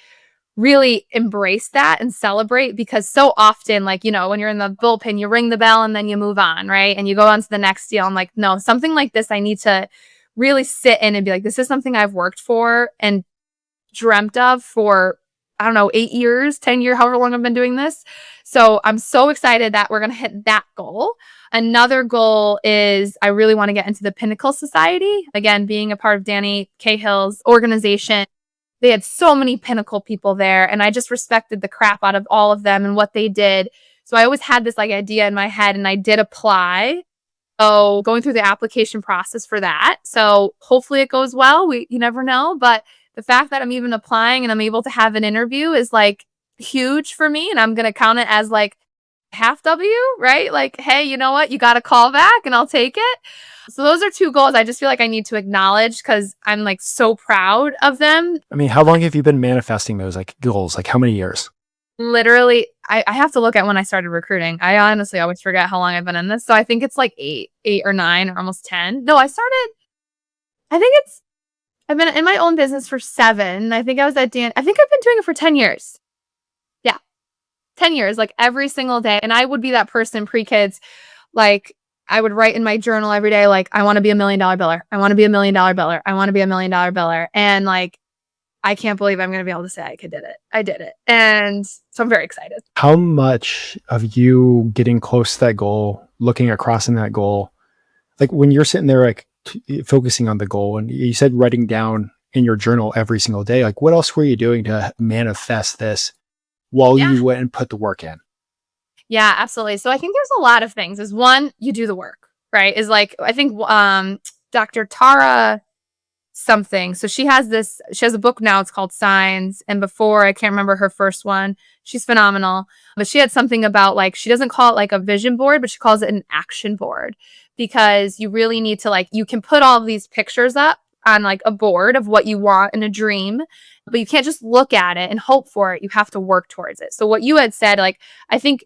Speaker 2: really embrace that and celebrate because so often, like, when you're in the bullpen, you ring the bell and then you move on, right? And you go on to the next deal. I'm like, no, something like this, I need to really sit in and be like, this is something I've worked for and dreamt of for, I don't know, 8 years, 10 years, however long I've been doing this. So I'm so excited that we're going to hit that goal. Another goal is I really want to get into the Pinnacle Society. Again, being a part of Danny Cahill's organization, they had so many Pinnacle people there, and I just respected the crap out of all of them and what they did. So I always had this like idea in my head, and I did apply. So going through the application process for that. So hopefully it goes well. You never know, but the fact that I'm even applying and I'm able to have an interview is like huge for me, and I'm going to count it as like half W, right? Like, hey, you know what? You got a call back and I'll take it. So those are 2 goals I just feel like I need to acknowledge because I'm like so proud of them.
Speaker 1: I mean, how long have you been manifesting those like goals? Like how many years?
Speaker 2: Literally, I have to look at when I started recruiting. I honestly always forget how long I've been in this. So I think it's like 8 or 9 or almost 10. No, I've been in my own business for 7. I think I was at Dan. I think I've been doing it for 10 years. 10 years, like every single day. And I would be that person pre-kids, like I would write in my journal every day, like, I want to be $1 million biller. I want to be $1 million biller. I want to be $1 million biller. And like, I can't believe I'm going to be able to say I did it. I did it. And so I'm very excited.
Speaker 1: How much of you getting close to that goal, looking at crossing that goal, like when you're sitting there, like focusing on the goal and you said writing down in your journal every single day, like what else were you doing to manifest this while you went and put the work in?
Speaker 2: Yeah, absolutely. So I think there's a lot of things. Is one, you do the work, right? Is like, I think Dr. Tara something. So she has a book now, it's called Signs. And before, I can't remember her first one. She's phenomenal. But she had something about like, she doesn't call it like a vision board, but she calls it an action board, because you really need to like, you can put all of these pictures up on like a board of what you want in a dream, but you can't just look at it and hope for it. You have to work towards it. So what you had said, like, I think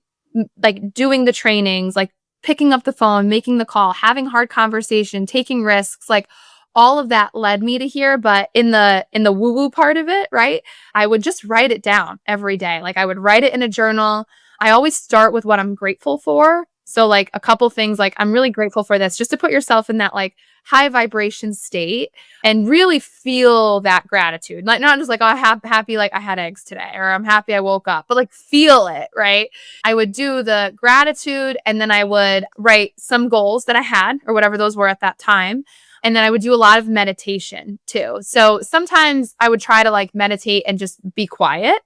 Speaker 2: like doing the trainings, like picking up the phone, making the call, having hard conversation, taking risks, like all of that led me to here. But in the woo-woo part of it, right, I would just write it down every day. Like I would write it in a journal. I always start with what I'm grateful for. So like a couple things, like I'm really grateful for this, just to put yourself in that like high vibration state and really feel that gratitude. Like not just like, oh, I'm happy like I had eggs today, or I'm happy I woke up, but like feel it, right? I would do the gratitude, and then I would write some goals that I had or whatever those were at that time. And then I would do a lot of meditation too. So sometimes I would try to like meditate and just be quiet.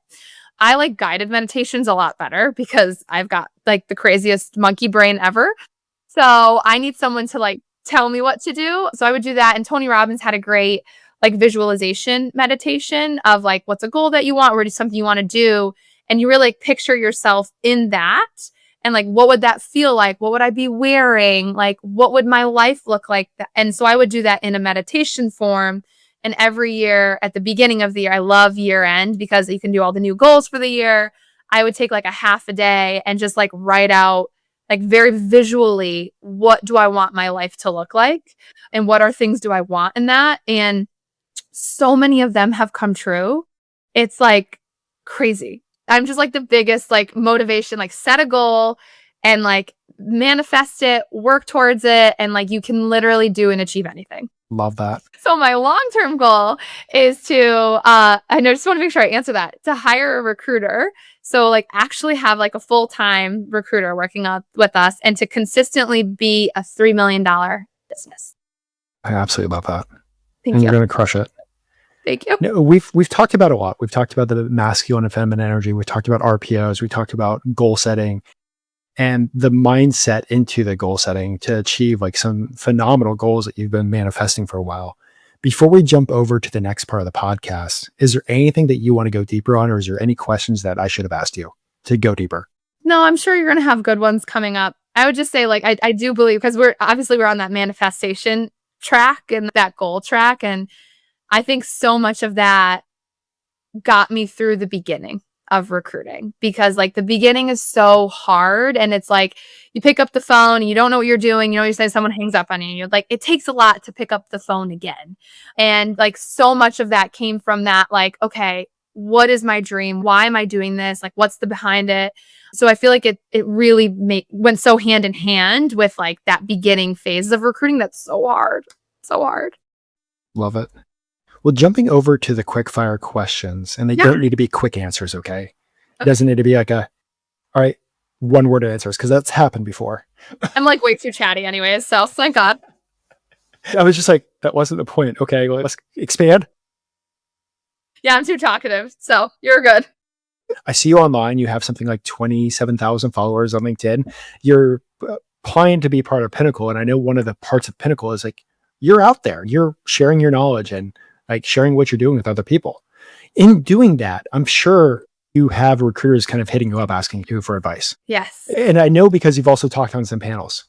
Speaker 2: I like guided meditations a lot better because I've got like the craziest monkey brain ever. So I need someone to like tell me what to do. So I would do that. And Tony Robbins had a great like visualization meditation of like, what's a goal that you want, or just something you want to do. And you really like picture yourself in that. And like, what would that feel like? What would I be wearing? Like, what would my life look like? And so I would do that in a meditation form. And every year at the beginning of the year, I love year end because you can do all the new goals for the year. I would take like a half a day and just like write out like very visually, what do I want my life to look like? And what are things do I want in that? And so many of them have come true. It's like crazy. I'm just like the biggest like motivation, like set a goal and like manifest it, work towards it. And like you can literally do and achieve anything.
Speaker 1: Love that.
Speaker 2: So my long-term goal is to, I just want to make sure I answer that, to hire a recruiter. So like actually have like a full-time recruiter working with us, and to consistently be a $3 million business.
Speaker 1: I absolutely love that.
Speaker 2: Thank you.
Speaker 1: You're going to crush it.
Speaker 2: Thank you.
Speaker 1: No, we've talked about a lot. We've talked about the masculine and feminine energy. We've talked about RPOs. We talked about goal setting and the mindset into the goal setting to achieve like some phenomenal goals that you've been manifesting for a while. Before we jump over to the next part of the podcast, is there anything that you want to go deeper on, or is there any questions that I should have asked you to go deeper?
Speaker 2: No, I'm sure you're going to have good ones coming up. I would just say like, I do believe, because we're on that manifestation track and that goal track. And I think so much of that got me through the beginning of recruiting, because like the beginning is so hard, and it's like you pick up the phone and you don't know what you're doing. You know, you say someone hangs up on you and you're like, it takes a lot to pick up the phone again. And like so much of that came from that, like, okay, what is my dream? Why am I doing this? Like, what's the behind it? So I feel like it really went so hand in hand with like that beginning phase of recruiting. That's so hard. So hard.
Speaker 1: Love it. Well, jumping over to the quick fire questions, and they don't need to be quick answers, okay? It doesn't need to be like all right, one word answers, because that's happened before.
Speaker 2: I'm like way too chatty anyways, so thank God.
Speaker 1: I was just like, that wasn't the point. Okay, well, let's expand.
Speaker 2: Yeah, I'm too talkative, so you're good.
Speaker 1: I see you online. You have something like 27,000 followers on LinkedIn. You're applying to be part of Pinnacle, and I know one of the parts of Pinnacle is like, you're out there. You're sharing your knowledge and like sharing what you're doing with other people. In doing that, I'm sure you have recruiters kind of hitting you up asking you for advice.
Speaker 2: Yes.
Speaker 1: And I know because you've also talked on some panels.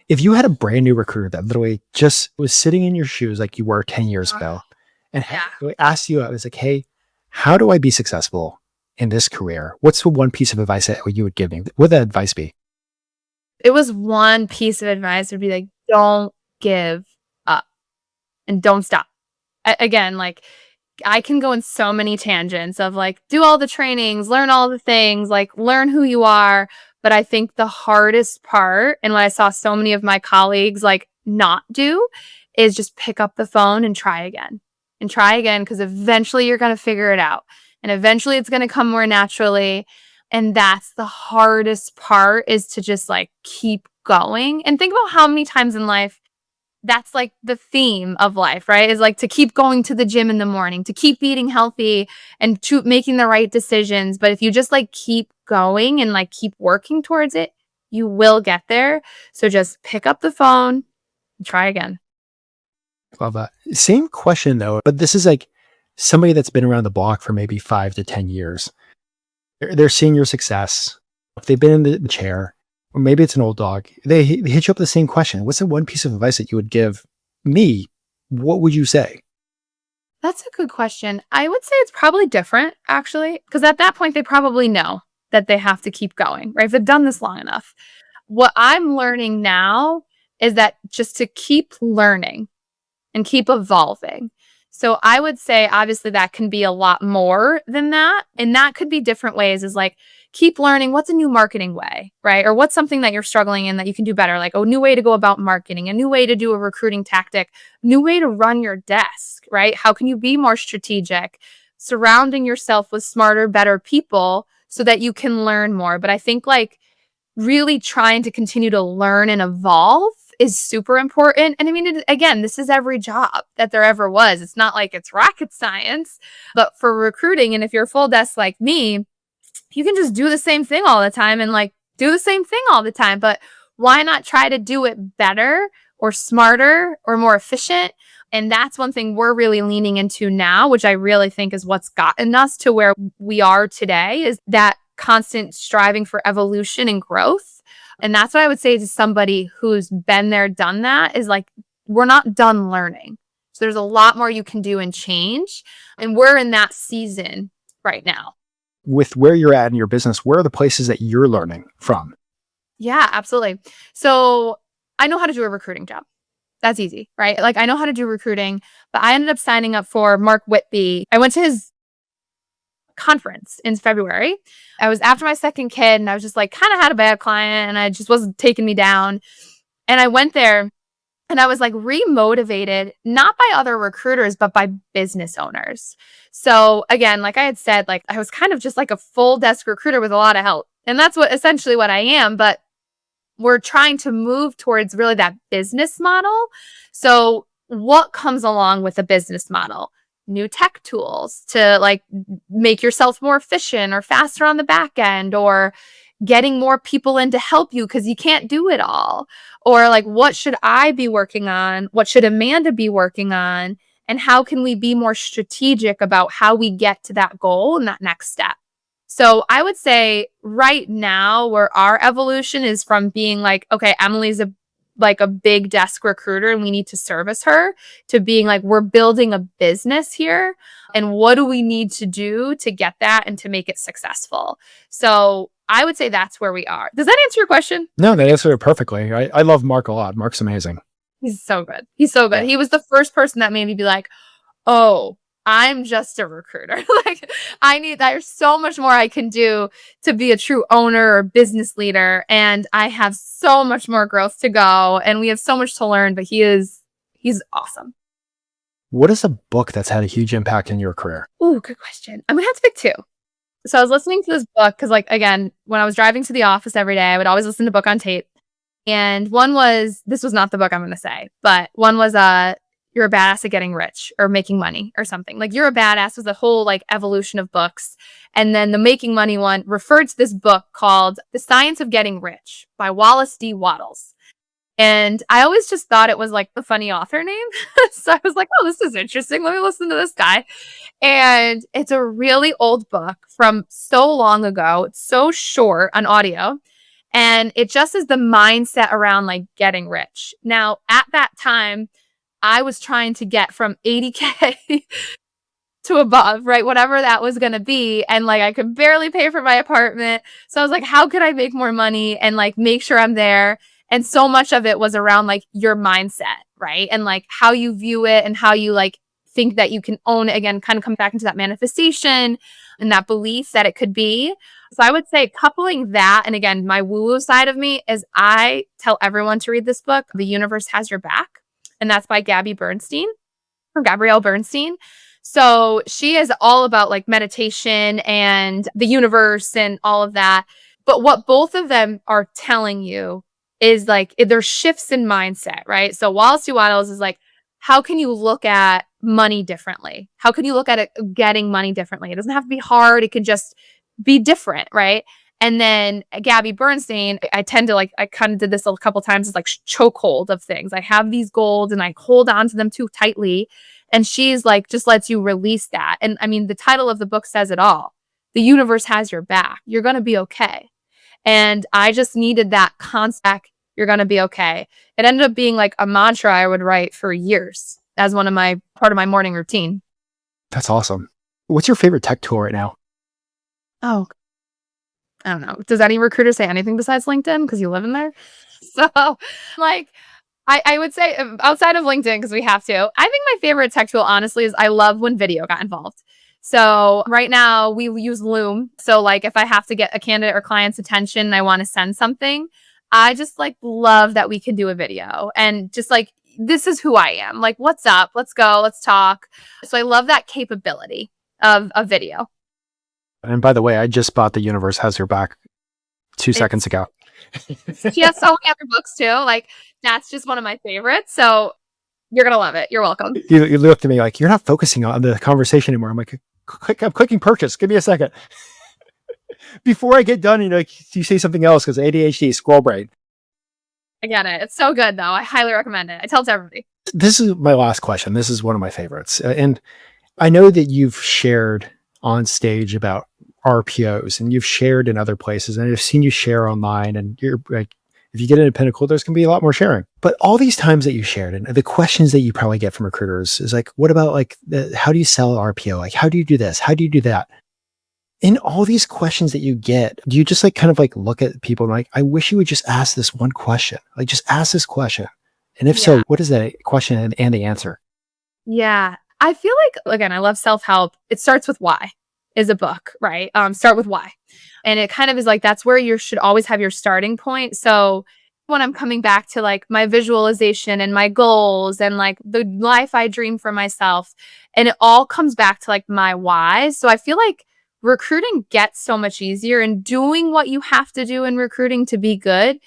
Speaker 1: If you had a brand new recruiter that literally just was sitting in your shoes like you were 10 years ago and asked you, I was like, hey, how do I be successful in this career? What's the one piece of advice that you would give me? What would that advice be?
Speaker 2: It was one piece of advice would be like, don't give up and don't stop. Again, like I can go in so many tangents of like, do all the trainings, learn all the things, like learn who you are. But I think the hardest part, and what I saw so many of my colleagues like not do, is just pick up the phone and try again. And try again, because eventually you're going to figure it out. And eventually it's going to come more naturally. And that's the hardest part, is to just like keep going. And think about how many times in life that's like the theme of life, right? Is like to keep going to the gym in the morning, to keep eating healthy and to making the right decisions. But if you just like keep going and like keep working towards it, you will get there. So just pick up the phone and try again.
Speaker 1: Love that. Same question though, but this is like somebody that's been around the block for maybe 5 to 10 years. They're seeing your success. If they've been in the chair, or maybe it's an old dog, they hit you up with the same question. What's the one piece of advice that you would give me? What would you say?
Speaker 2: That's a good question. I would say it's probably different, actually, because at that point, they probably know that they have to keep going, right? If they've done this long enough. What I'm learning now is that just to keep learning and keep evolving. So I would say, obviously, that can be a lot more than that. And that could be different ways, is like, keep learning what's a new marketing way, right? Or what's something that you're struggling in that you can do better, like a new way to go about marketing, a new way to do a recruiting tactic, new way to run your desk, right? How can you be more strategic? Surrounding yourself with smarter, better people so that you can learn more. But I think like really trying to continue to learn and evolve is super important. And I mean, again, this is every job that there ever was. It's not like it's rocket science, but for recruiting, and if you're full desk like me, you can just do the same thing all the time and like do the same thing all the time. But why not try to do it better or smarter or more efficient? And that's one thing we're really leaning into now, which I really think is what's gotten us to where we are today, is that constant striving for evolution and growth. And that's what I would say to somebody who's been there, done that, is like, we're not done learning. So there's a lot more you can do and change. And we're in that season right now.
Speaker 1: With where you're at in your business, where are the places that you're learning from?
Speaker 2: Yeah, absolutely. So I know how to do a recruiting job. That's easy, right? Like I know how to do recruiting, but I ended up signing up for Mark Whitby. I went to his conference in February. I was after my second kid and I was just like kind of had a bad client and I just wasn't taking me down. And I went there and I was like remotivated, not by other recruiters, but by business owners. So again, like I had said, like I was kind of just like a full desk recruiter with a lot of help. And that's what essentially what I am. But we're trying to move towards really that business model. So what comes along with a business model? New tech tools to like make yourself more efficient or faster on the back end, or getting more people in to help you because you can't do it all. Or like, what should I be working on? What should Amanda be working on? And how can we be more strategic about how we get to that goal and that next step? So I would say right now where our evolution is from being like, okay, Emily's a big desk recruiter and we need to service her, to being like, we're building a business here. And what do we need to do to get that and to make it successful? So I would say that's where we are. Does that answer your question?
Speaker 1: No, that answered it perfectly. I love Mark a lot. Mark's amazing.
Speaker 2: He's so good. He's so good.
Speaker 1: Yeah.
Speaker 2: He was the first person that made me be like, oh, I'm just a recruiter. Like there's so much more I can do to be a true owner or business leader. And I have so much more growth to go and we have so much to learn, but he's awesome.
Speaker 1: What is a book that's had a huge impact in your career?
Speaker 2: Ooh, good question. I'm going to have to pick two. So I was listening to this book because like, again, when I was driving to the office every day, I would always listen to a book on tape. And one was, this was not the book I'm going to say, but one was, You're a Badass at Getting Rich or Making Money or something. Like You're a Badass was a whole like evolution of books. And then the Making Money one referred to this book called The Science of Getting Rich by Wallace D. Wattles. And I always just thought it was like the funny author name. So I was like, oh, this is interesting. Let me listen to this guy. And it's a really old book from so long ago. It's so short on audio. And it just is the mindset around like getting rich. Now, at that time, I was trying to get from 80K to above, right? Whatever that was going to be. And like, I could barely pay for my apartment. So I was like, how could I make more money and like make sure I'm there? And so much of it was around like your mindset, right? And like how you view it and how you like think that you can own it again, kind of come back into that manifestation and that belief that it could be. So I would say coupling that, and again, my woo-woo side of me is I tell everyone to read this book, The Universe Has Your Back. And that's by Gabrielle Bernstein. So she is all about like meditation and the universe and all of that. But what both of them are telling you is like, there's shifts in mindset, right? So Wallace D. Wattles is like, how can you look at money differently? How can you look at it getting money differently? It doesn't have to be hard. It can just be different, right? And then Gabby Bernstein, I tend to I kind of did this a couple times, is like chokehold of things. I have these goals and I hold on to them too tightly. And she's like, just lets you release that. And I mean, the title of the book says it all. The universe has your back. You're going to be okay. And I just needed that concept. You're going to be okay. It ended up being like a mantra I would write for years as part of my morning routine.
Speaker 1: That's awesome. What's your favorite tech tool right now?
Speaker 2: Oh, I don't know. Does any recruiter say anything besides LinkedIn? Because you live in there. So I would say outside of LinkedIn, because we have to, I think my favorite tech tool, honestly, is I love when video got involved. So right now we use Loom. So if I have to get a candidate or client's attention and I want to send something, I just love that we can do a video and just this is who I am. What's up? Let's go. Let's talk. So I love that capability of a video.
Speaker 1: And by the way, I just bought The Universe Has Your Back 2 seconds ago.
Speaker 2: She has so many other books too. That's just one of my favorites. So you're going to love it. You're welcome.
Speaker 1: You looked at me like, you're not focusing on the conversation anymore. I'm like, I'm clicking purchase. Give me a second. Before I get done, you say something else because ADHD, squirrel brain.
Speaker 2: I get it. It's so good though. I highly recommend it. I tell it to everybody.
Speaker 1: This is my last question. This is one of my favorites. And I know that you've shared on stage about RPOs and you've shared in other places and I've seen you share online and you're if you get into Pinnacle, there's going to be a lot more sharing. But all these times that you shared and the questions that you probably get from recruiters is what about how do you sell RPO? How do you do this? How do you do that? In all these questions that you get, do you just look at people and I wish you would just ask this one question. Just ask this question. And if so, what is that question and the answer?
Speaker 2: Yeah. I feel again, I love self-help. It starts with why is a book, right? Start with why. And it kind of is that's where you should always have your starting point. So when I'm coming back to my visualization and my goals and the life I dream for myself, and it all comes back to my why. So I feel recruiting gets so much easier and doing what you have to do in recruiting to be good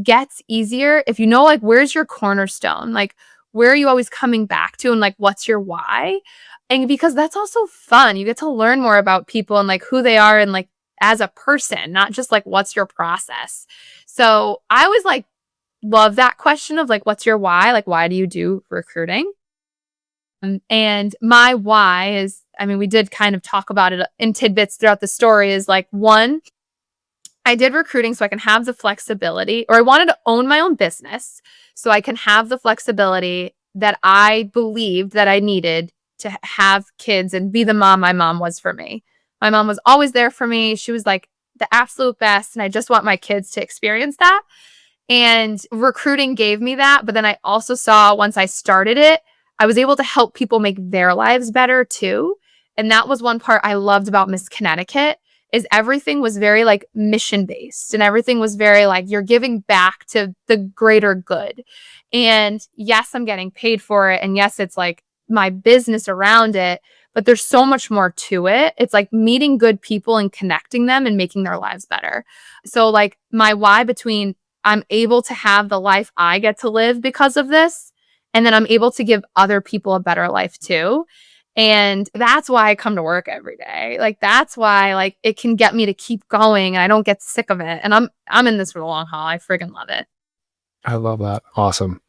Speaker 2: gets easier if you know where's your cornerstone, where are you always coming back to and what's your why? And because that's also fun. You get to learn more about people and who they are and as a person, not just what's your process. So I always love that question of what's your why? Why do you do recruiting? And my why is, we did kind of talk about it in tidbits throughout the story, is one, I did recruiting so I can have the flexibility, or I wanted to own my own business so I can have the flexibility that I believed that I needed to have kids and be the mom my mom was for me. My mom was always there for me. She was the absolute best. And I just want my kids to experience that. And recruiting gave me that. But then I also saw once I started it, I was able to help people make their lives better too. And that was one part I loved about Miss Connecticut, is everything was very mission based and everything was very you're giving back to the greater good. And yes, I'm getting paid for it. And yes, it's my business around it, but there's so much more to it. It's meeting good people and connecting them and making their lives better. So my why between I'm able to have the life I get to live because of this, and then I'm able to give other people a better life too. And that's why I come to work every day. That's why it can get me to keep going and I don't get sick of it. And I'm in this for the long haul. I friggin' love it.
Speaker 1: I love that. Awesome.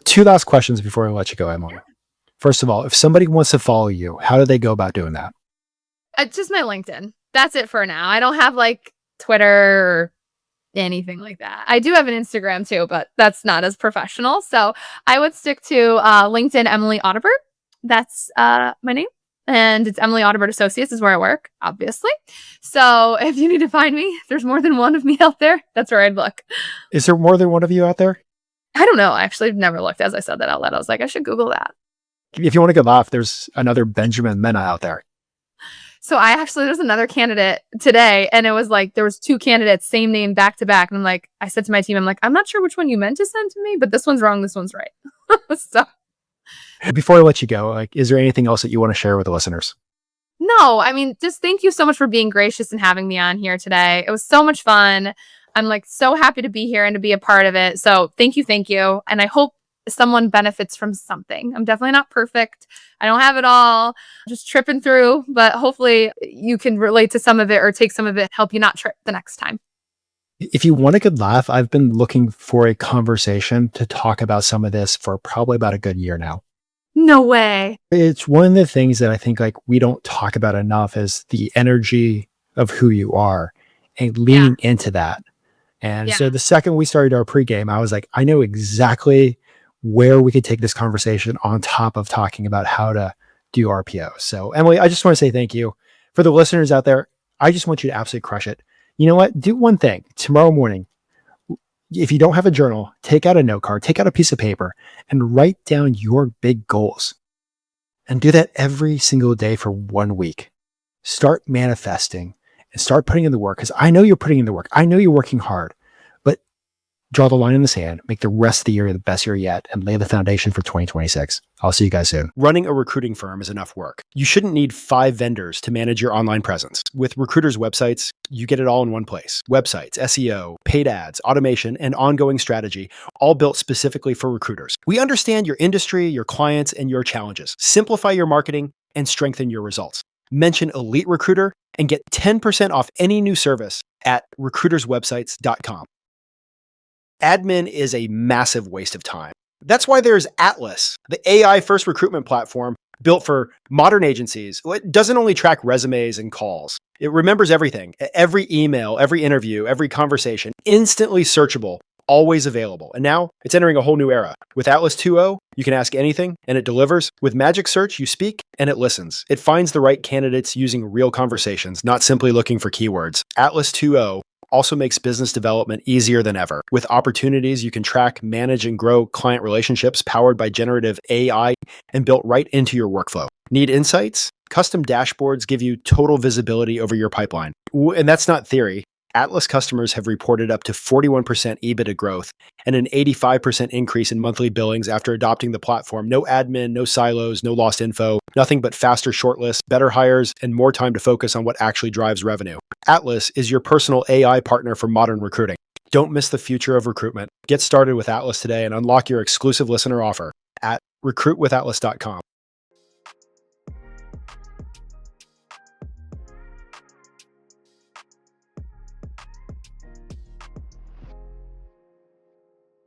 Speaker 1: 2 last questions before I let you go, Emily. First of all, if somebody wants to follow you, how do they go about doing that?
Speaker 2: Just my LinkedIn. That's it for now. I don't have Twitter or anything like that. I do have an Instagram too, but that's not as professional. So I would stick to LinkedIn, Emily Audibert. That's my name. And it's Emily Audibert Associates is where I work, obviously. So if you need to find me, if there's more than one of me out there, that's where I'd look.
Speaker 1: Is there more than one of you out there?
Speaker 2: I don't know. I actually never looked. As I said that out loud, I was I should Google that.
Speaker 1: If you want to get off, there's another Benjamin Mena out there.
Speaker 2: So there's another candidate today, and it was there was 2 candidates, same name, back to back. And I said to my team, I'm not sure which one you meant to send to me, but this one's wrong, this one's right. So
Speaker 1: before I let you go, is there anything else that you want to share with the listeners?
Speaker 2: No, just thank you so much for being gracious and having me on here today. It was so much fun. I'm so happy to be here and to be a part of it. So thank you. And I hope someone benefits from something. I'm definitely not perfect. I don't have it all. I'm just tripping through, but hopefully you can relate to some of it or take some of it, help you not trip the next time.
Speaker 4: If you want a good laugh, I've been looking for a conversation to talk about some of this for probably about a good year now.
Speaker 2: No way.
Speaker 4: It's one of the things that I think like we don't talk about enough is the energy of who you are and leaning into that. And so
Speaker 2: Yeah.
Speaker 4: the second we started our pregame, I was like, I know exactly where we could take this conversation on top of talking about how to do RPO. So Emily, I just want to say thank you. For the listeners out there, I just want you to absolutely crush it. You know what? Do one thing tomorrow morning. If you don't have a journal, take out a note card, take out a piece of paper and write down your big goals. And do that every single day for 1 week. Start manifesting and start putting in the work because I know you're putting in the work. I know you're working hard, but draw the line in the sand, make the rest of the year the best year yet, and lay the foundation for 2026. I'll see you guys soon.
Speaker 1: Running a recruiting firm is enough work. You shouldn't need 5 vendors to manage your online presence. With Recruiter's websites, you get it all in one place. Websites, SEO, paid ads, automation, and ongoing strategy, all built specifically for recruiters. We understand your industry, your clients, and your challenges. Simplify your marketing and strengthen your results. Mention Elite Recruiter and get 10% off any new service at recruiterswebsites.com. Admin is a massive waste of time. That's why there's Atlas, the AI first recruitment platform built for modern agencies. It doesn't only track resumes and calls. It remembers everything, every email, every interview, every conversation, instantly searchable, always available. And now it's entering a whole new era. With Atlas 2.0, you can ask anything and it delivers. With Magic Search, you speak and it listens. It finds the right candidates using real conversations, not simply looking for keywords. Atlas 2.0 also makes business development easier than ever. With opportunities, you can track, manage, and grow client relationships powered by generative AI and built right into your workflow. Need insights? Custom dashboards give you total visibility over your pipeline. And that's not theory. Atlas customers have reported up to 41% EBITDA growth and an 85% increase in monthly billings after adopting the platform. No admin, no silos, no lost info, nothing but faster shortlists, better hires, and more time to focus on what actually drives revenue. Atlas is your personal AI partner for modern recruiting. Don't miss the future of recruitment. Get started with Atlas today and unlock your exclusive listener offer at recruitwithatlas.com.